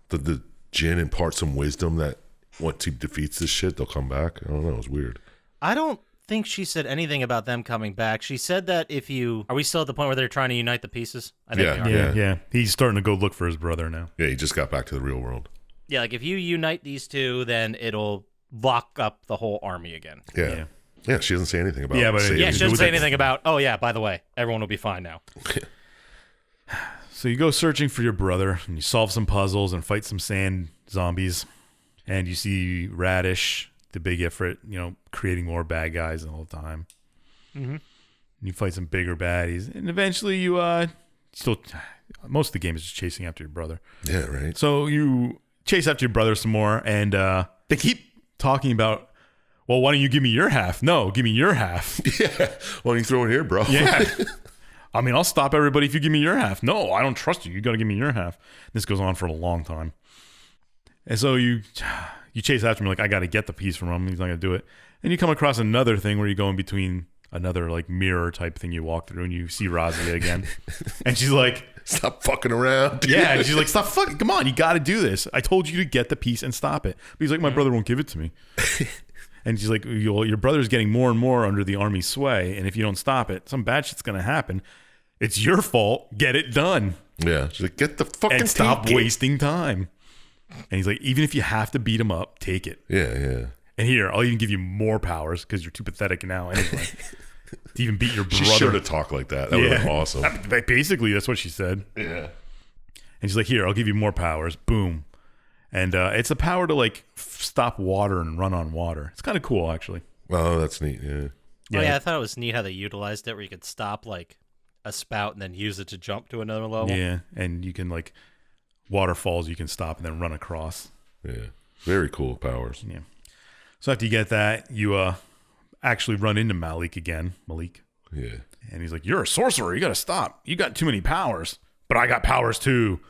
did the djinn impart some wisdom that once he defeats this shit, they'll come back? I don't know. It's weird. I don't think she said anything about them coming back. She said that are we still at the point where they're trying to unite the pieces? I think they are. Yeah. He's starting to go look for his brother now. Yeah, he just got back to the real world. Yeah, like if you unite these 2, then it'll lock up the whole army again. Yeah. Yeah, she doesn't say anything about but saving. Yeah, she doesn't say anything about, oh yeah, by the way, everyone will be fine now. So you go searching for your brother and you solve some puzzles and fight some sand zombies. And you see Radish, the big Ifrit, creating more bad guys all the time. Mm-hmm. You fight some bigger baddies. And eventually you most of the game is just chasing after your brother. Yeah, right. So you chase after your brother some more, and they keep talking about, well, why don't you give me your half? No, give me your half. Yeah. Why don't you throw it here, bro? Yeah. I mean, I'll stop everybody if you give me your half. No, I don't trust you. You got to give me your half. This goes on for a long time. And so you chase after him like, I got to get the piece from him. He's not going to do it. And you come across another thing where you go in between another like mirror type thing you walk through, and you see Razia again. And she's like, stop fucking around. Yeah, and she's like, stop fucking, come on, you got to do this. I told you to get the piece and stop it. But he's like, my brother won't give it to me. And she's like, your brother's getting more and more under the army's sway, and if you don't stop it, some bad shit's going to happen. It's your fault. Get it done. Yeah, she's like, get the fucking and stop wasting time. And he's like, even if you have to beat him up, take it. Yeah. And here, I'll even give you more powers because you're too pathetic now anyway to even beat your brother. She should have talked like that. That would have been awesome. Basically, that's what she said. Yeah. And she's like, here, I'll give you more powers. Boom. And it's a power to like stop water and run on water. It's kind of cool, actually. Oh, that's neat. Yeah. Oh, yeah, I thought it was neat how they utilized it where you could stop like a spout and then use it to jump to another level. Yeah, and you can like waterfalls you can stop and then run across. Yeah. Very cool powers. Yeah. So after you get that, you actually run into Malik again. Malik. Yeah. And he's like, you're a sorcerer. You got to stop. You got too many powers. But I got powers too.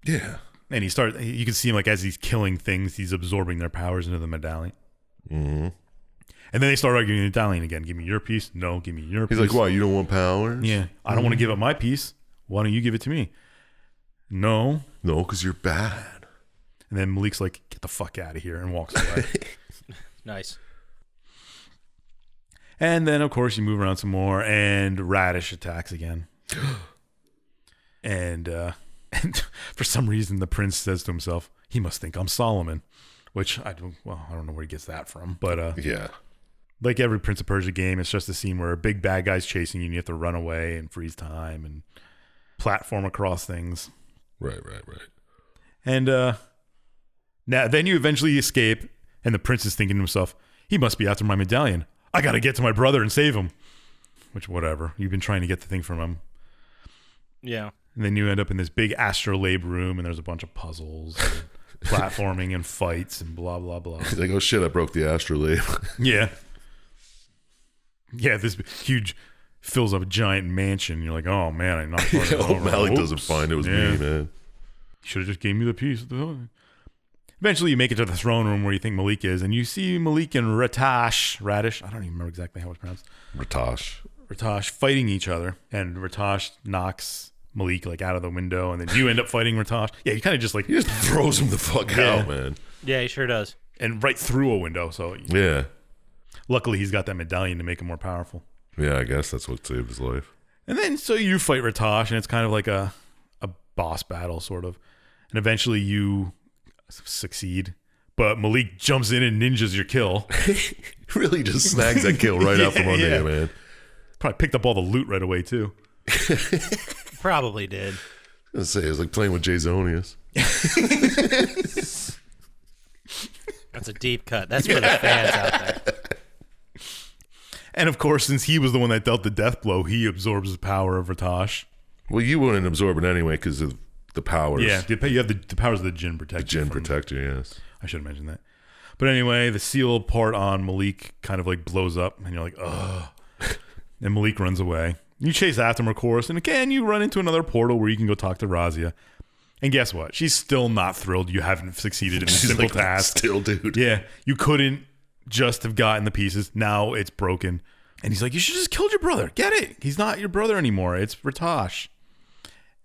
Yeah. And you can see him like as he's killing things, he's absorbing their powers into the medallion. Mm-hmm. And then they start arguing the medallion again. Give me your piece. No, give me your piece. He's like, why? You don't want powers? Yeah. I don't want to give up my piece. Why don't you give it to me? No. No, because you're bad. And then Malik's like, get the fuck out of here, and walks away. Nice. And then, of course, you move around some more, and Radish attacks again. And for some reason, the prince says to himself, he must think I'm Solomon, which I don't know where he gets that from. But yeah. Like every Prince of Persia game, it's just a scene where a big bad guy's chasing you, and you have to run away and freeze time and platform across things. Right. And then you eventually escape, and the prince is thinking to himself, he must be after my medallion. I got to get to my brother and save him. Which, whatever. You've been trying to get the thing from him. Yeah. And then you end up in this big astrolabe room, and there's a bunch of puzzles, and platforming, and fights, and blah, blah, blah. He's like, oh shit, I broke the astrolabe. Yeah. Yeah, this huge, fills up a giant mansion. You're like, oh man, I knocked part of it over. Malik doesn't find it was me, man. You should have just gave me the piece. Eventually, you make it to the throne room where you think Malik is, and you see Malik and Radish. I don't even remember exactly how it's pronounced. Radish fighting each other, and Radish knocks Malik like out of the window, and then you end up fighting Radish. Yeah, you kind of just like he just throws him the fuck out, man. Yeah, he sure does. And right through a window. So yeah, Luckily, he's got that medallion to make him more powerful. Yeah, I guess that's what saved his life. And then, so you fight Ratosh, and it's kind of like a boss battle, sort of. And eventually you succeed. But Malik jumps in and ninjas your kill. Really just snags that kill right out from under you, man. Probably picked up all the loot right away, too. Probably did. I was gonna say, it was like playing with Jasonius. That's a deep cut. That's for the fans out there. And of course, since he was the one that dealt the death blow, he absorbs the power of Ratosh. Well, you wouldn't absorb it anyway because of the powers. Yeah, you have the powers of the Jinn Protector. The Jinn Protector, yes. I should have mentioned that. But anyway, the seal part on Malik kind of like blows up, and you're like, ugh. And Malik runs away. You chase after him, of course, and again, you run into another portal where you can go talk to Razia. And guess what? She's still not thrilled you haven't succeeded in a simple task. Still, dude. Yeah, you couldn't just have gotten the pieces. Now it's broken. And he's like, you should just killed your brother. Get it? He's not your brother anymore. It's Ratosh.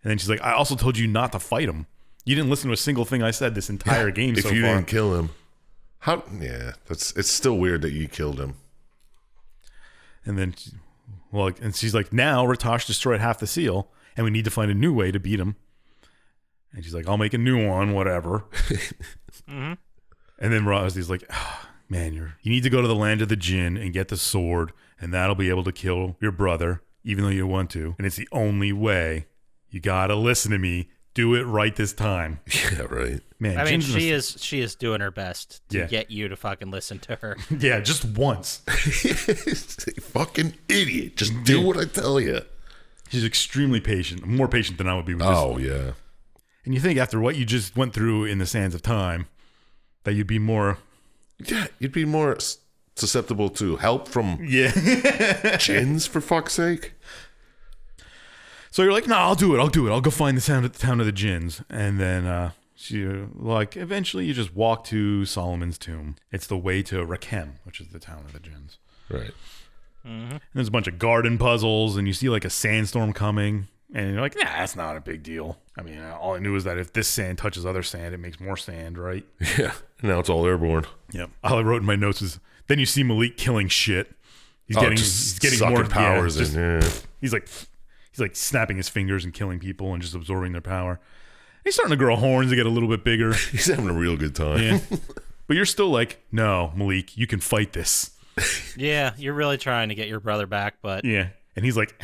And then she's like, I also told you not to fight him. You didn't listen to a single thing I said this entire game so far. If you didn't kill him. How? Yeah, it's still weird that you killed him. And then, and she's like, now Ratosh destroyed half the seal, and we need to find a new way to beat him. And she's like, I'll make a new one, whatever. Mm-hmm. And then Razia's like, man, you need to go to the land of the Jinn and get the sword, and that'll be able to kill your brother, even though you want to. And it's the only way. You gotta listen to me. Do it right this time. Yeah, right. Man, I mean, she is doing her best to get you to fucking listen to her. Yeah, just once. Fucking idiot. Just do what I tell you. She's extremely patient. More patient than I would be with this. Yeah. And you think after what you just went through in the sands of time, that you'd be more... Yeah, you'd be more susceptible to help from Jinns, for fuck's sake. So you're like, no, I'll do it. I'll go find the town of the Jinns. And then eventually you just walk to Solomon's tomb. It's the way to Rakhem, which is the town of the Jinns. Right. Mm-hmm. And there's a bunch of garden puzzles, and you see like a sandstorm coming. And you're like, nah, that's not a big deal. I mean, all I knew is that if this sand touches other sand, it makes more sand, right? Yeah. Now it's all airborne. Yep. All I wrote in my notes is, then you see Malik killing shit. He's getting more powers in. Yeah. He's like snapping his fingers and killing people and just absorbing their power. He's starting to grow horns to get a little bit bigger. He's having a real good time. Yeah. But you're still like, no, Malik, you can fight this. Yeah, you're really trying to get your brother back, but... Yeah. And he's like,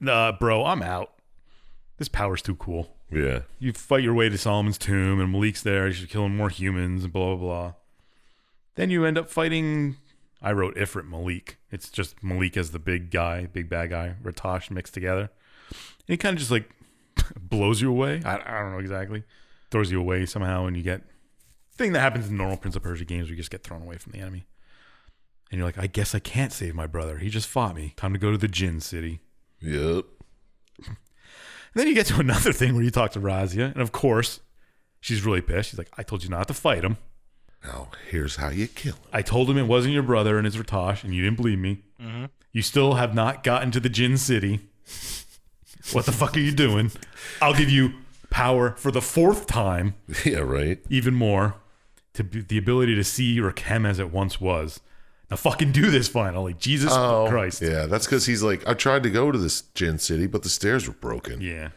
bro, I'm out. This power's too cool. Yeah. You fight your way to Solomon's tomb, and Malik's there. You should kill more humans, and blah, blah, blah. Then you end up fighting... I wrote Ifrit Malik. It's just Malik as the big bad guy, Ratosh mixed together. And he kind of just like blows you away. I don't know exactly. Throws you away somehow, and you get thing that happens in normal Prince of Persia games where you just get thrown away from the enemy. And you're like, I guess I can't save my brother. He just fought me. Time to go to the Jinn City. Yep. And then you get to another thing where you talk to Razia, and of course, she's really pissed. She's like, I told you not to fight him. Now, here's how you kill him. I told him it wasn't your brother and it's Ratosh, and you didn't believe me. Mm-hmm. You still have not gotten to the Jinn City. What the fuck are you doing? I'll give you power for the 4th time. Yeah, right. Even more. The ability to see Rakhem as it once was. Now fucking do this finally. Jesus Christ. Yeah, that's because he's like, I tried to go to this Jinn City, but the stairs were broken. Yeah.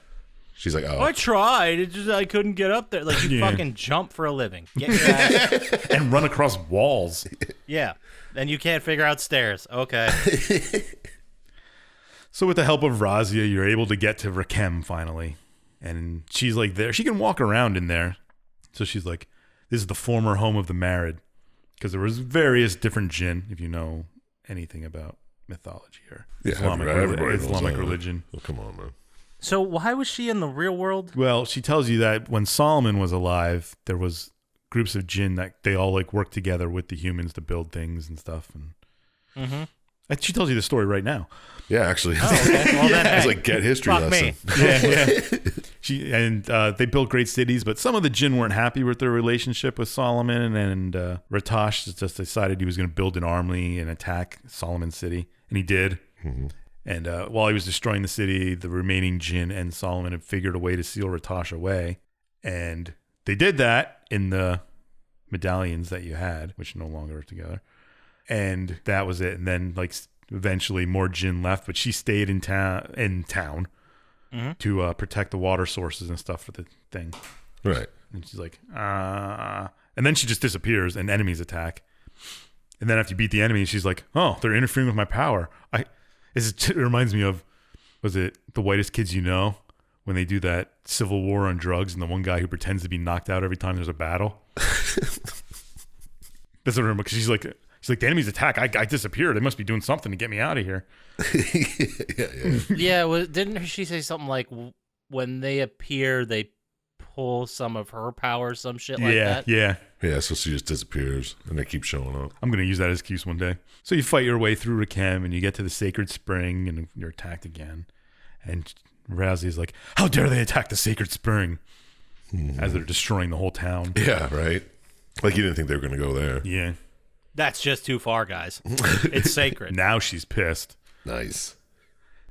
She's like, I tried. It just I couldn't get up there. Like, you fucking jump for a living. Get your ass. And run across walls. Yeah. And you can't figure out stairs. Okay. So with the help of Razia, you're able to get to Rakhem finally. And she's like there. She can walk around in there. So she's like, this is the former home of the Marid. Because there was various different jinn, if you know anything about mythology or Islamic religion. Oh, come on, man. So why was she in the real world? Well, she tells you that when Solomon was alive, there was groups of jinn that they all like worked together with the humans to build things and stuff. And she tells you the story right now. Yeah, actually. Oh, okay. Well, then, it's like get history fuck lesson. Me. Yeah. They built great cities, but some of the jinn weren't happy with their relationship with Solomon, and Ratosh just decided he was going to build an army and attack Solomon's city, and he did. Mm-hmm. And while he was destroying the city, the remaining jinn and Solomon had figured a way to seal Ratosh away, and they did that in the medallions that you had, which no longer are together. And that was it. And then like eventually more Jinn left, but she stayed in town to protect the water sources and stuff for the thing. Right. And she's like, and then she just disappears and enemies attack. And then after you beat the enemy, she's like, oh, they're interfering with my power. It reminds me of, was it The Whitest Kids You Know? When they do that civil war on drugs and the one guy who pretends to be knocked out every time there's a battle. That's what I remember, because she's like, the enemy's attack. I disappeared. They must be doing something to get me out of here. Yeah. Well, didn't she say something like when they appear, they pull some of her power, some shit like that? Yeah. Yeah, so she just disappears and they keep showing up. I'm going to use that as excuse one day. So you fight your way through Rakem and you get to the sacred spring and you're attacked again. And Razzie is like, how dare they attack the sacred spring? As they're destroying the whole town. Yeah, right. Like you didn't think they were going to go there. Yeah. That's just too far, guys. It's sacred. Now she's pissed. Nice.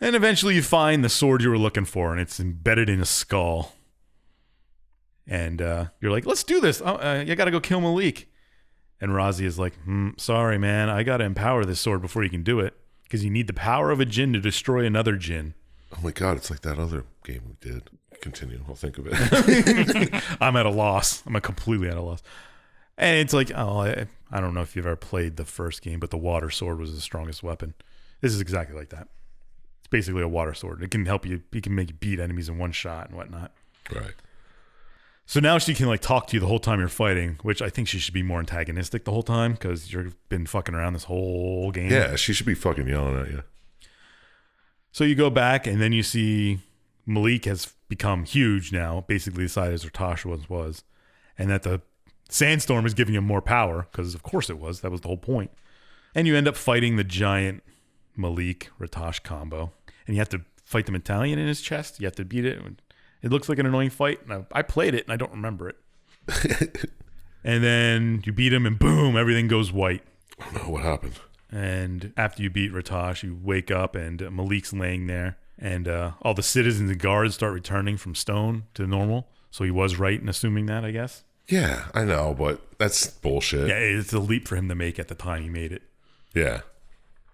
And eventually you find the sword you were looking for, and it's embedded in a skull. And you're like, let's do this. You got to go kill Malik. And Razzie is like, sorry, man. I got to empower this sword before you can do it. Because you need the power of a Jinn to destroy another Jinn. Oh my God, it's like that other game we did. Continue. I'll think of it. I'm at a loss. I'm completely at a loss. And it's like, I don't know if you've ever played the first game, but the water sword was the strongest weapon. This is exactly like that. It's basically a water sword. It can help you. It can make you beat enemies in one shot and whatnot. Right. So now she can like talk to you the whole time you're fighting, which I think she should be more antagonistic the whole time because you've been fucking around this whole game. Yeah, she should be fucking yelling at you. So you go back and then you see Malik has become huge now, basically the size as Ratash once was, and that the sandstorm is giving him more power because of course it was. That was the whole point. And you end up fighting the giant Malik Ratash combo, and you have to fight the medallion in his chest. You have to beat it. It looks like an annoying fight. And I played it and I don't remember it. And then you beat him and boom, everything goes white. I don't know what happened. And after you beat Ratash, you wake up and Malik's laying there. And all the citizens and guards start returning from stone to normal. So he was right in assuming that, I guess. Yeah, I know, but that's bullshit. Yeah, it's a leap for him to make at the time he made it. Yeah.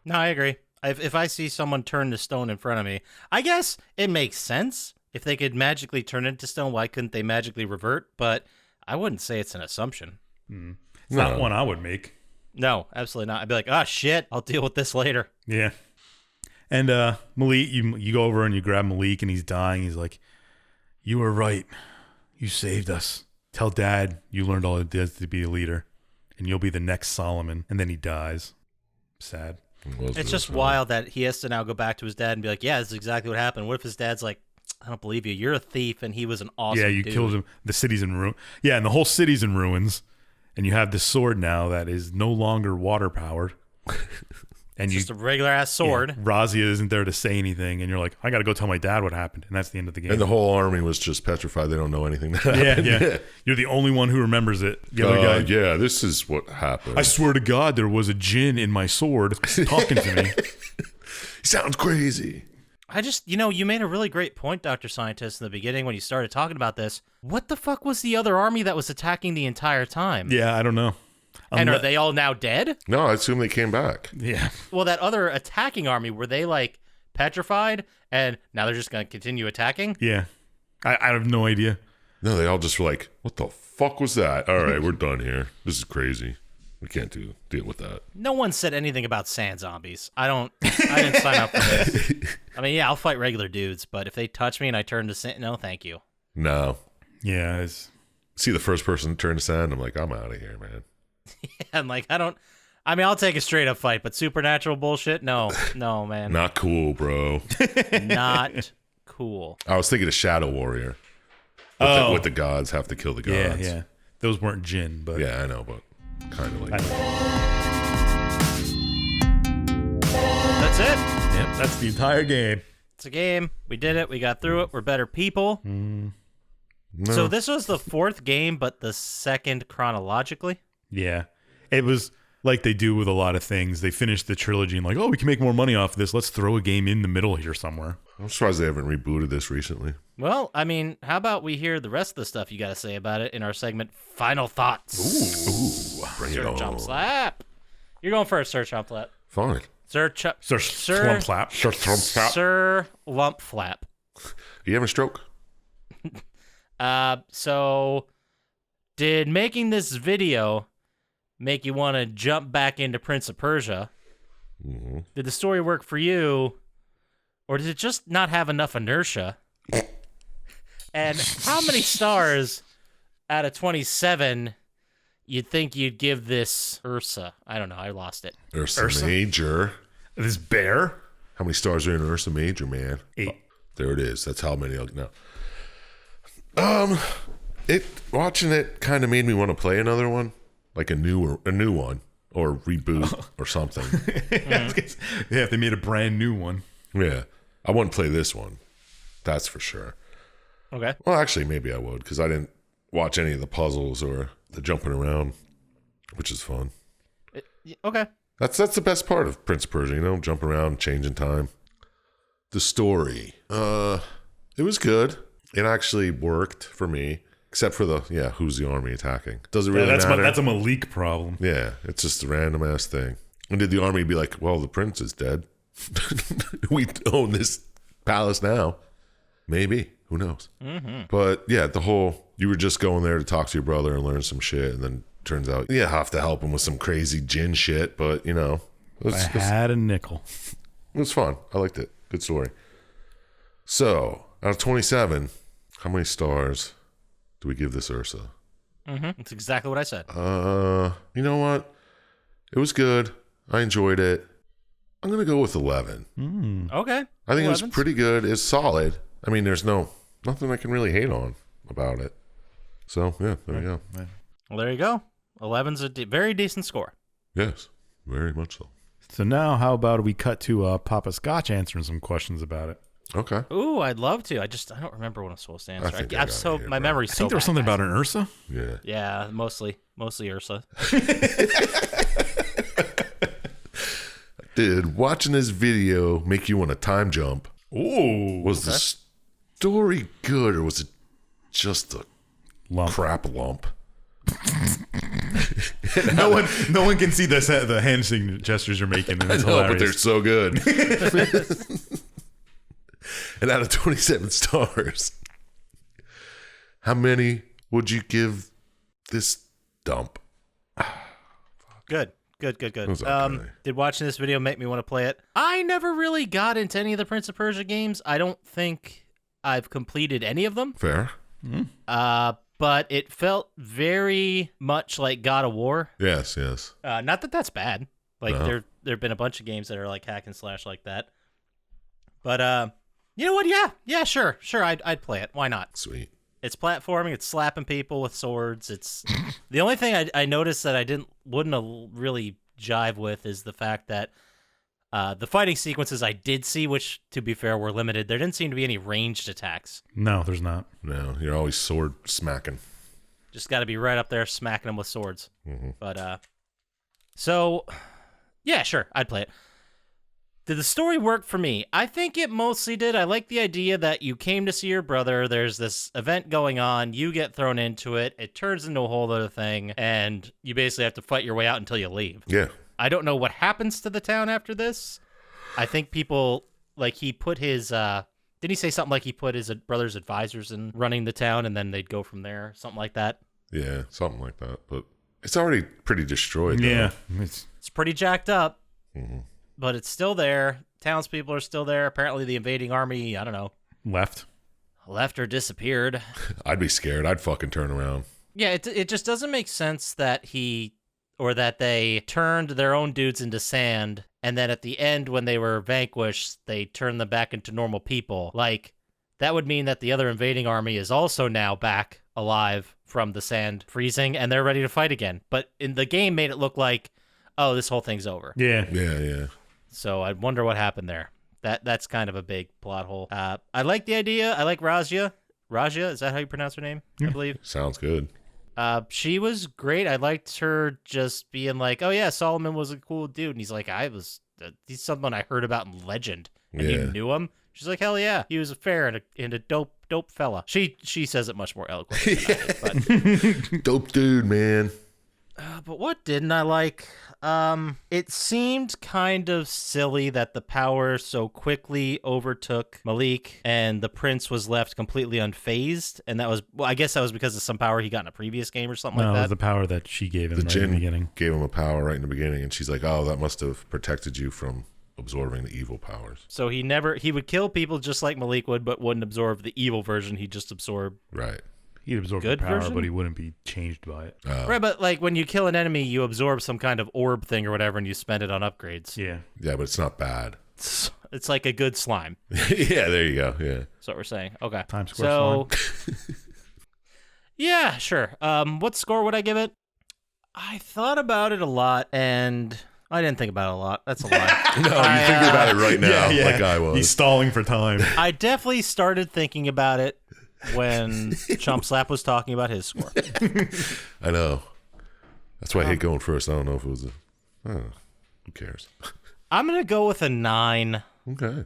No, I agree. If I see someone turn to stone in front of me, I guess it makes sense. If they could magically turn into stone, why couldn't they magically revert? But I wouldn't say it's an assumption. It's not one I would make. No, absolutely not. I'd be like, shit, I'll deal with this later. Yeah. And Malik, you go over and you grab Malik and he's dying. He's like, you were right. You saved us. Tell Dad you learned all it is to be a leader. And you'll be the next Solomon. And then he dies. Sad. It's just wild that he has to now go back to his dad and be like, yeah, this is exactly what happened. What if his dad's like, I don't believe you. You're a thief, and he was an awesome dude. Yeah, you killed him. The city's in ruin. Yeah, and the whole city's in ruins. And you have this sword now that is no longer water-powered. And just a regular-ass sword. Yeah, Razia isn't there to say anything, and you're like, I got to go tell my dad what happened. And that's the end of the game. And the whole army was just petrified. They don't know anything that happened. Yeah. You're the only one who remembers it. The other guy, yeah, this is what happened. I swear to God, there was a djinn in my sword talking to me. He sounds crazy. I just, you made a really great point, Dr. Syintist, in the beginning when you started talking about this. What the fuck was the other army that was attacking the entire time? Yeah, I don't know. And are they all now dead? No, I assume they came back. Yeah. Well, that other attacking army, were they like petrified and now they're just going to continue attacking? Yeah. I have no idea. No, they all just were like, what the fuck was that? All right, we're done here. This is crazy. We can't deal with that. No one said anything about sand zombies. I didn't sign up for this. I mean, yeah, I'll fight regular dudes, but if they touch me and I turn to sand, no, thank you. No. Yeah. See the first person turn to sand, I'm like, I'm out of here, man. Yeah, I'm like, I'll take a straight up fight, but supernatural bullshit? No, man. Not cool, bro. Not cool. I was thinking of Shadow Warrior. With the gods have to kill the gods. Yeah. Those weren't djinn, but. Yeah, I know, but kind of like That's it. Yep, that's the entire game. It's a game. We did it. We got through it. We're better people. No. So this was the fourth game, but the second chronologically? Yeah. It was like they do with a lot of things. They finished the trilogy and like, we can make more money off of this. Let's throw a game in the middle here somewhere. I'm surprised they haven't rebooted this recently. Well, I mean, how about we hear the rest of the stuff you got to say about it in our segment, Final Thoughts. Ooh, bring it on. Chump Slap. You're going first, Sir Chump Slap. Fine. Sir Slump Slap. Sir Lump Flap. You having a stroke? So did making this video make you want to jump back into Prince of Persia? Mm-hmm. Did the story work for you? Or did it just not have enough inertia? And how many stars out of 27 you'd think you'd give this Ursa? I don't know. I lost it. Ursa Major. This bear? How many stars are in Ursa Major, man? 8. There it is. That's how many I'll know. Watching it kind of made me want to play another one, like a new one, or reboot or something. Yeah, if they made a brand new one. Yeah, I wouldn't play this one. That's for sure. Okay. Well, actually, maybe I would, because I didn't watch any of the puzzles or the jumping around, which is fun. Okay. That's the best part of Prince of Persia, jumping around, changing time. The story, it was good. It actually worked for me, except for who's the army attacking? Does it really matter? That's a Malik problem. Yeah, it's just a random ass thing. And did the army be like, well, the prince is dead. We own this palace now. Maybe. Who knows? Mm-hmm. But yeah, you were just going there to talk to your brother and learn some shit, and then turns out you have to help him with some crazy djinn shit, but I had a nickel. It was fun. I liked it. Good story. So, out of 27, how many stars do we give this Ursa? Mm-hmm. That's exactly what I said. You know what? It was good. I enjoyed it. I'm going to go with 11. Okay. I think it was pretty good. It's solid. I mean, there's nothing I can really hate on about it. So, yeah, there you go. Well, there you go. 11's a very decent score. Yes, very much so. So now how about we cut to Poppascotch answering some questions about it? Okay. Ooh, I'd love to. I don't remember what I'm supposed to answer. My memory's so I think there was something about an Ursa. Yeah. Yeah, mostly Ursa. Did watching this video make you want to time jump? Ooh. Was the story good, or was it just a crap lump? No one can see the hand gestures you're making. And it's hilarious. But they're so good. And out of 27 stars, how many would you give this dump? Good. Okay. Did watching this video make me want to play it? I never really got into any of the Prince of Persia games. I don't think I've completed any of them. Fair. But it felt very much like God of War. Yes. Not that that's bad. Like No. there have been a bunch of games that are like hack and slash like that. But you know what? Yeah, sure. I'd play it. Why not? Sweet. It's platforming. It's slapping people with swords. It's the only thing I noticed that I wouldn't have really jive with is the fact that the fighting sequences I did see, which to be fair were limited, there didn't seem to be any ranged attacks. No, there's not. No, you're always sword smacking. Just got to be right up there smacking them with swords. Mm-hmm. But so yeah, sure, I'd play it. Did the story work for me? I think it mostly did. I like the idea that you came to see your brother. There's this event going on. You get thrown into it. It turns into a whole other thing. And you basically have to fight your way out until you leave. Yeah. I don't know what happens to the town after this. I think people, like he put his, didn't he say something like he put his brother's advisors in running the town and then they'd go from there? Something like that. Yeah, something like that. But it's already pretty destroyed. Yeah. It's pretty jacked up. Mm-hmm. But it's still there. Townspeople are still there. Apparently the invading army, I don't know. Left Or disappeared. I'd be scared. I'd fucking turn around. Yeah, it just doesn't make sense that that they turned their own dudes into sand, and then at the end when they were vanquished, they turned them back into normal people. Like, that would mean that the other invading army is also now back alive from the sand freezing, and they're ready to fight again. But in the game made it look like, oh, this whole thing's over. Yeah. Yeah. So I wonder what happened there. That's kind of a big plot hole. I like the idea. I like Raja. Raja, is that how you pronounce her name? I believe. Sounds good. She was great. I liked her just being like, oh yeah, Solomon was a cool dude. And he's like, he's someone I heard about in legend. And you knew him? She's like, hell yeah. He was fair and a dope fella. She says it much more eloquently than I do, but Dope dude, man. but what didn't I like? It seemed kind of silly that the power so quickly overtook Malik and the prince was left completely unfazed. And that was, well, I guess that was because of some power he got in a previous game or something like that. No, it was the power that she gave him the right in the beginning. Gave him a power right in the beginning, and she's like, oh, that must have protected you from absorbing the evil powers. So he would kill people just like Malik would, but wouldn't absorb the evil version. He'd just absorb. Right. He'd absorb the power, but he wouldn't be changed by it. Right, but like when you kill an enemy, you absorb some kind of orb thing or whatever, and you spend it on upgrades. Yeah. Yeah, but it's not bad. It's like a good slime. Yeah, there you go. Yeah. That's what we're saying. Okay. Times Square slime. Yeah, sure. What score would I give it? I thought about it a lot, and I didn't think about it a lot. That's a lie. No, you're thinking about it right now, like I was. He's stalling for time. I definitely started thinking about it when Chump Slap was talking about his score. I know. That's why I hate going first. I don't know if it was who cares? I'm going to go with a 9. Okay.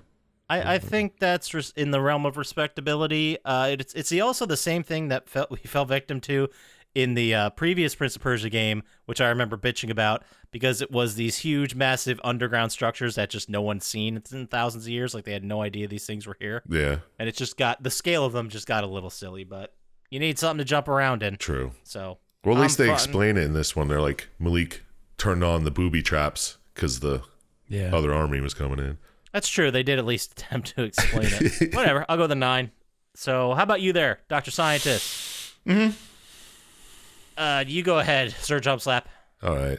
I think that's in the realm of respectability. It's also the same thing that we fell victim to in the previous Prince of Persia game, which I remember bitching about, because it was these huge, massive underground structures that just no one's seen in thousands of years. Like, they had no idea these things were here. Yeah. And it just got, the scale of them just got a little silly, but you need something to jump around in. True. So, well, at least they explain it in this one. They're like, Malik turned on the booby traps because the other army was coming in. That's true. They did at least attempt to explain it. Whatever. I'll go with a 9. So, how about you there, Dr. Syintist? Mm-hmm. You go ahead, Sir Chump Slap. All right.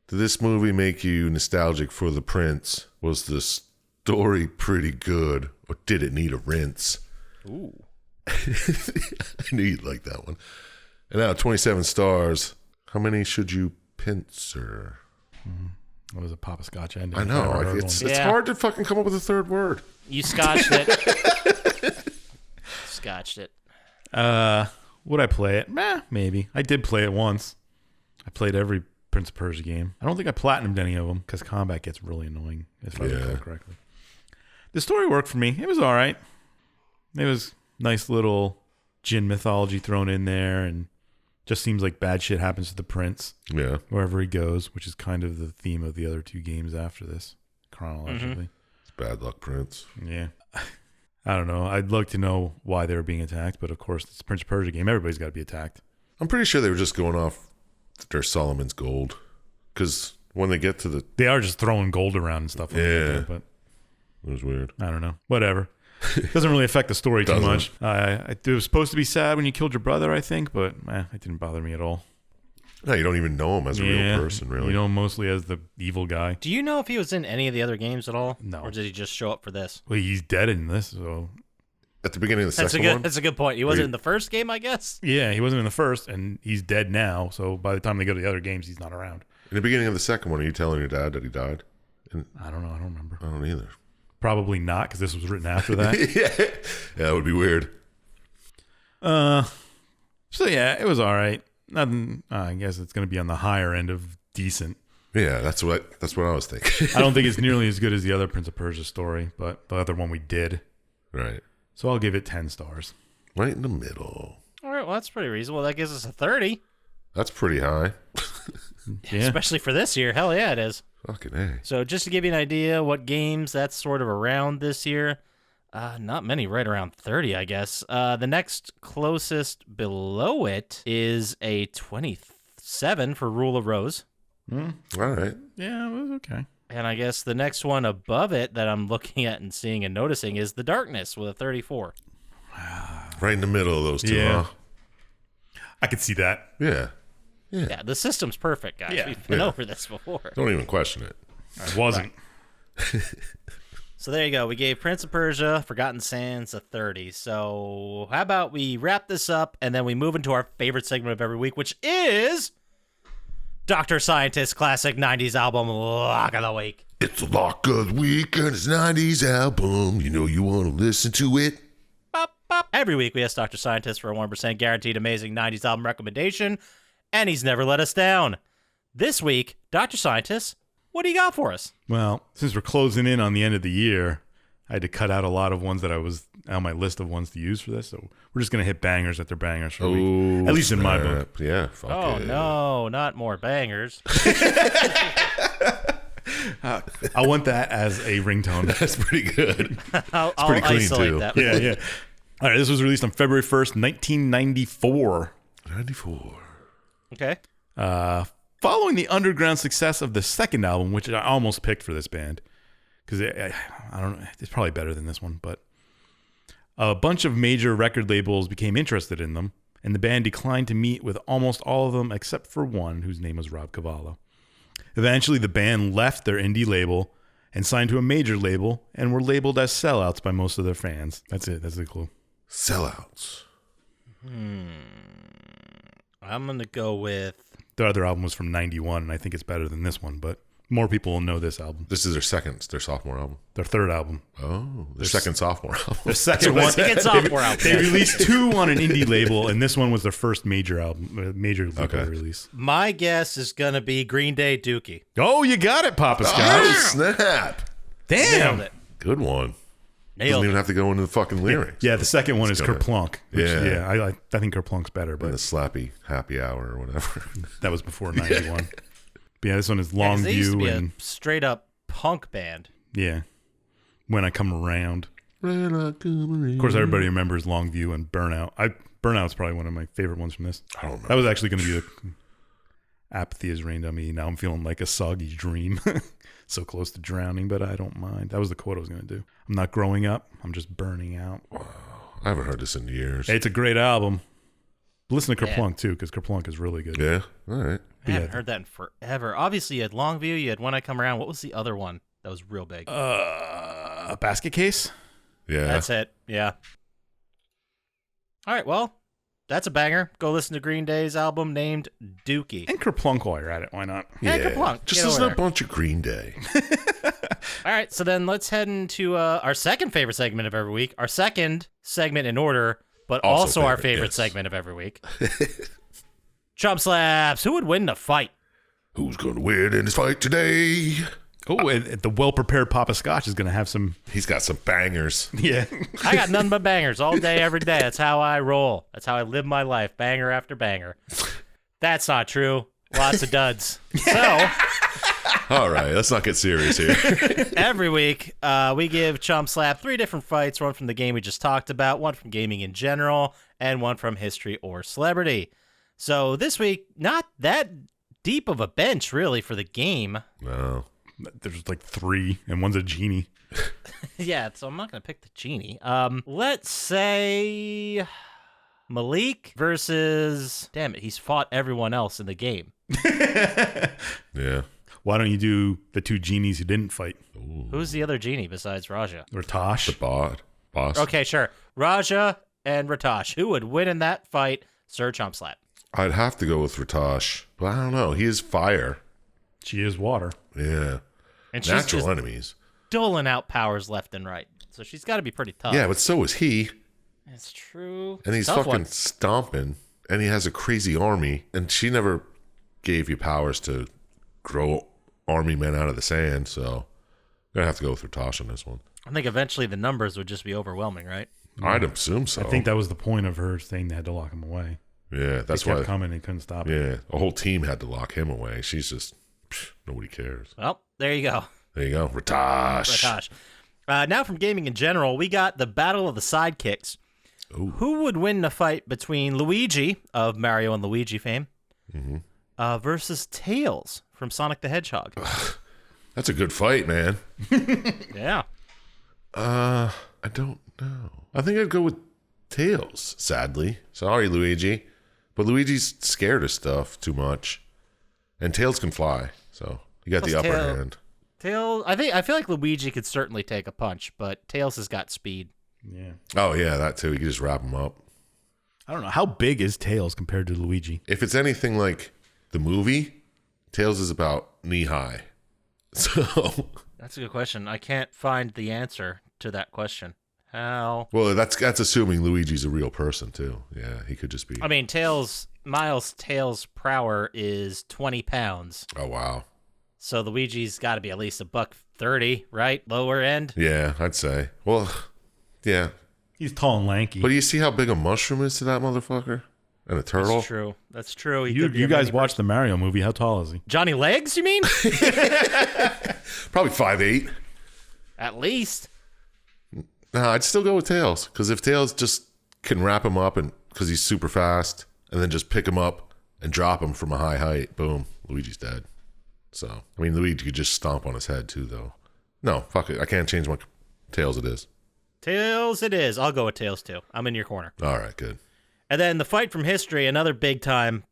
Did this movie make you nostalgic for the prince? Was the story pretty good, or did it need a rinse? Ooh. I knew you'd like that one. And out of 27 stars, how many should you pincer? What was a Poppascotch ending? I know. It's hard to fucking come up with a third word. You scotched it. Scotched it. Would I play it? Maybe. I did play it once. I played every Prince of Persia game. I don't think I platinumed any of them because combat gets really annoying, if I recall correctly. The story worked for me. It was all right. It was nice little Jinn mythology thrown in there, and just seems like bad shit happens to the prince wherever he goes, which is kind of the theme of the other two games after this, chronologically. It's bad luck, Prince. Yeah. I don't know. I'd like to know why they were being attacked, but of course, it's a Prince of Persia game. Everybody's got to be attacked. I'm pretty sure they were just going off their Solomon's gold, because when they get to the... They are just throwing gold around and stuff like that, but it was weird. I don't know. Whatever. Doesn't really affect the story too much. It was supposed to be sad when you killed your brother, I think, but it didn't bother me at all. No, you don't even know him as a real person, really. You know him mostly as the evil guy. Do you know if he was in any of the other games at all? No. Or did he just show up for this? Well, he's dead in this, so... At the beginning of the second one? That's a good point. He wasn't in the first game, I guess? Yeah, he wasn't in the first, and he's dead now, so by the time they go to the other games, he's not around. In the beginning of the second one, are you telling your dad that he died? I don't know. I don't remember. I don't either. Probably not, because this was written after that. Yeah, that would be weird. So yeah, it was all right. Nothing. I guess it's going to be on the higher end of decent. Yeah, that's what I was thinking. I don't think it's nearly as good as the other Prince of Persia story, but the other one we did. Right. So I'll give it 10 stars. Right in the middle. All right, well, that's pretty reasonable. That gives us a 30. That's pretty high. Yeah. Especially for this year. Hell yeah, it is. Fucking A. So just to give you an idea what games that's sort of around this year, not many, right around 30, I guess. The next closest below it is a 27 for Rule of Rose. All right. Yeah, it was okay. And I guess the next one above it that I'm looking at and seeing and noticing is The Darkness with a 34. Right in the middle of those two, huh? I could see that. Yeah. Yeah, the system's perfect, guys. Yeah. We've been over this before. Don't even question it. I wasn't. So there you go. We gave Prince of Persia, Forgotten Sands a 30. So how about we wrap this up and then we move into our favorite segment of every week, which is Dr. Syintist Classic 90s Album Lock of the Week. It's a Lock of the Week and it's 90s album. You know you want to listen to it. Every week we ask Dr. Syintist for a 1% guaranteed amazing 90s album recommendation, and he's never let us down. This week, Dr. Syintist, what do you got for us? Well, since we're closing in on the end of the year, I had to cut out a lot of ones that I was on my list of ones to use for this. So we're just going to hit bangers after bangers for a week. At least in my book. Yeah. Fuck it. No, not more bangers. I want that as a ringtone. That's pretty good. I'll pretty clean, isolate too. that. Yeah. All right, this was released on February 1st, 1994. 94. Okay. Following the underground success of the second album, which I almost picked for this band, because I don't know, it's probably better than this one, but a bunch of major record labels became interested in them, and the band declined to meet with almost all of them except for one, whose name was Rob Cavallo. Eventually, the band left their indie label and signed to a major label, and were labeled as sellouts by most of their fans. That's it. That's the clue. Sellouts. I'm going to go with... The other album was from 91, and I think it's better than this one, but more people will know this album. This is their sophomore album. Their third album. Oh, their second sophomore album. Their second one. Second sophomore album. They released 2 on an indie label, and this one was their first major album, major label release. My guess is going to be Green Day Dookie. Oh, you got it, Poppascotch. Oh, snap. Damn. Nailed it. Good one. Nailed Doesn't it. even have to go into the fucking lyrics. Yeah, the second one is Kerplunk. Which, Yeah. I think Kerplunk's better, And but the slappy happy hour or whatever. that was before 91. But yeah, this one is 'cause they used to Longview be and a straight up punk band. yeah, When I Come Around. Of course, everybody remembers Longview and Burnout. Burnout's probably one of my favorite ones from this. I don't know. That was actually going to be the apathy has rained on me. Now I'm feeling like a soggy dream. So close to drowning, but I don't mind. That was the quote I was going to do. I'm not growing up. I'm just burning out. I haven't heard this in years. Hey, it's a great album. Listen to Kerplunk, too, because Kerplunk is really good. Yeah. All right. I haven't heard that in forever. Obviously, you had Longview, you had When I Come Around. What was the other one that was real big? A Basket Case? Yeah. That's it. Yeah. All right, well, that's a banger. Go listen to Green Day's album named Dookie. And Kerplunk while you're at it. Why not? Yeah, Kerplunk. Just Get listen over to a there. bunch of Green Day. All right, so then let's head into our second favorite segment of every week. Our second segment in order, but also our favorite segment of every week. Chump Slaps. Who would win the fight? Who's going to win in this fight today? Oh, and the well-prepared Poppascotch is going to have some... He's got some bangers. Yeah. I got nothing but bangers all day, every day. That's how I roll. That's how I live my life, banger after banger. That's not true. Lots of duds. So... All right, let's not get serious here. Every week, we give Chump Slap 3 different fights, one from the game we just talked about, one from gaming in general, and one from history or celebrity. So this week, not that deep of a bench, really, for the game. No. There's like 3, and one's a genie. Yeah, so I'm not going to pick the genie. Let's say Malik versus... Damn it, he's fought everyone else in the game. Yeah. Why don't you do the 2 genies who didn't fight? Ooh. Who's the other genie besides Raja? Ratosh. The boss. Okay, sure. Raja and Ratosh. Who would win in that fight? Sir Chump Slap. I'd have to go with Ratosh, but I don't know. He is fire. She is water. Yeah. And she's Natural just enemies. doling out powers left and right. So she's got to be pretty tough. Yeah, but so is he. It's true. And he's Tough fucking one. stomping. And he has a crazy army. And she never gave you powers to grow army men out of the sand. So I'm going to have to go with Ratosh on this one. I think eventually the numbers would just be overwhelming, right? I'd assume so. I think that was the point of her saying they had to lock him away. Yeah, that's They kept why. coming and couldn't stop it. Yeah, a whole team had to lock him away. She's just, nobody cares. Well, there you go. There you go. Ratosh. Ratosh. Now from gaming in general, we got the Battle of the Sidekicks. Ooh. Who would win the fight between Luigi of Mario and Luigi fame versus Tails from Sonic the Hedgehog? That's a good fight, man. Yeah. I don't know. I think I'd go with Tails, sadly. Sorry, Luigi. But Luigi's scared of stuff too much. And Tails can fly, so you got Plus the upper hand. Tails, I feel like Luigi could certainly take a punch, but Tails has got speed. Yeah. Oh, yeah, that too. You can just wrap him up. I don't know. How big is Tails compared to Luigi? If it's anything like the movie, Tails is about knee-high. So... That's a good question. I can't find the answer to that question. How? Well, that's assuming Luigi's a real person, too. Yeah, he could just be... I mean, Miles' Tails' prower is 20 pounds. Oh, wow. So Luigi's got to be at least $130, right? Lower end. Yeah, I'd say. Well, yeah. He's tall and lanky. But you see how big a mushroom is to that motherfucker? And a turtle? That's true. That's true. You guys watched the Mario movie. How tall is he? Johnny Legs, you mean? Probably 5'8". At least. No, I'd still go with Tails. Because if Tails just can wrap him up and because he's super fast, and then just pick him up and drop him from a high height, boom, Luigi's dead. So, I mean, Luigi could just stomp on his head too, though. No, fuck it. I can't change my Tails it is. Tails it is. I'll go with Tails too. I'm in your corner. All right, good. And then the fight from history, another big time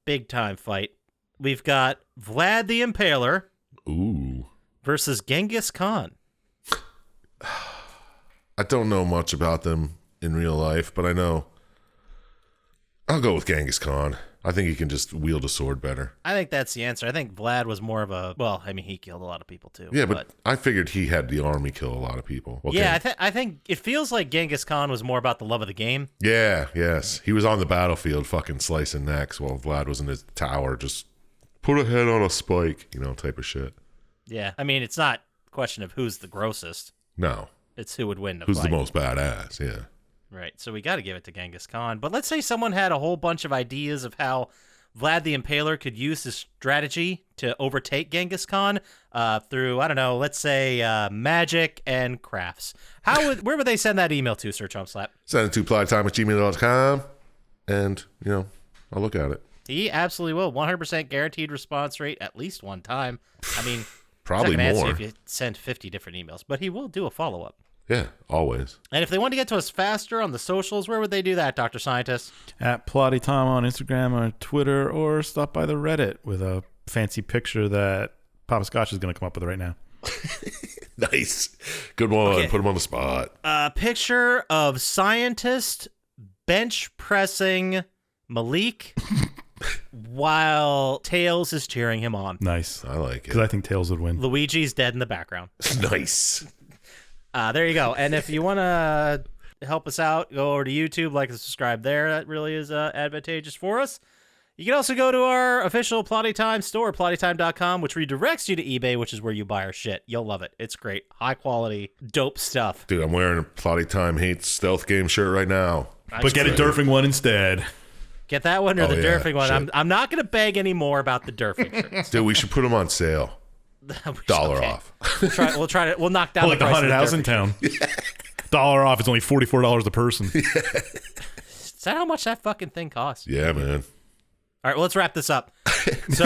fight. We've got Vlad the Impaler versus Genghis Khan. I don't know much about them in real life, but I know I'll go with Genghis Khan. I think he can just wield a sword better. I think that's the answer. I think Vlad was more of a, well, I mean, he killed a lot of people too. Yeah, but I figured he had the army kill a lot of people. Okay. Yeah, I think it feels like Genghis Khan was more about the love of the game. Yeah, yes. He was on the battlefield fucking slicing necks while Vlad was in his tower just put a head on a spike, type of shit. Yeah, I mean, it's not a question of who's the grossest. No. It's who would win the Who's fight. the most badass, yeah. Right, so we got to give it to Genghis Khan. But let's say someone had a whole bunch of ideas of how Vlad the Impaler could use his strategy to overtake Genghis Khan through, I don't know, let's say magic and crafts. Where would they send that email to, Sir Chump Slap? Send it to plottytime@gmail.com, and, I'll look at it. He absolutely will. 100% guaranteed response rate at least one time. I mean, probably more. Answer if you send 50 different emails, but he will do a follow-up. Yeah, always. And if they want to get to us faster on the socials, where would they do that, Dr. Syintist? At plottytime on Instagram or Twitter, or stop by the Reddit with a fancy picture that Poppascotch is going to come up with right now. Nice. Good one. Okay. Put him on the spot. A picture of Syintist bench pressing Malik while Tails is cheering him on. Nice. I like it. Because I think Tails would win. Luigi's dead in the background. Nice. There you go. And if you want to help us out, go over to YouTube, like and subscribe there. That really is advantageous for us. You can also go to our official Plottytime store, plottytime.com, which redirects you to eBay, which is where you buy our shit. You'll love it. It's great. High quality, dope stuff. Dude, I'm wearing a Plottytime Hates Stealth Game shirt right now. But get a Durfing one instead. Get that one or the Durfing one. I'm not going to beg anymore about the Durfing shirts. Dude, we should put them on sale. $1 off. We'll knock down like the haunted house in town. $1 off. It's only $44 a person. Is that how much that fucking thing costs? Yeah, man. All right, well, let's wrap this up. So,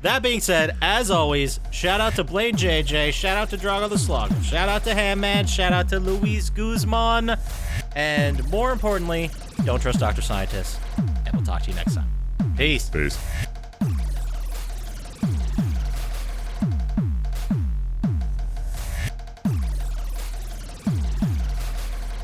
that being said, as always, shout out to Blaine JJ, shout out to Drago the Slug, shout out to Hamman, shout out to Luis Guzman, and more importantly, don't trust Dr. Syintist, and we'll talk to you next time. Peace. Peace.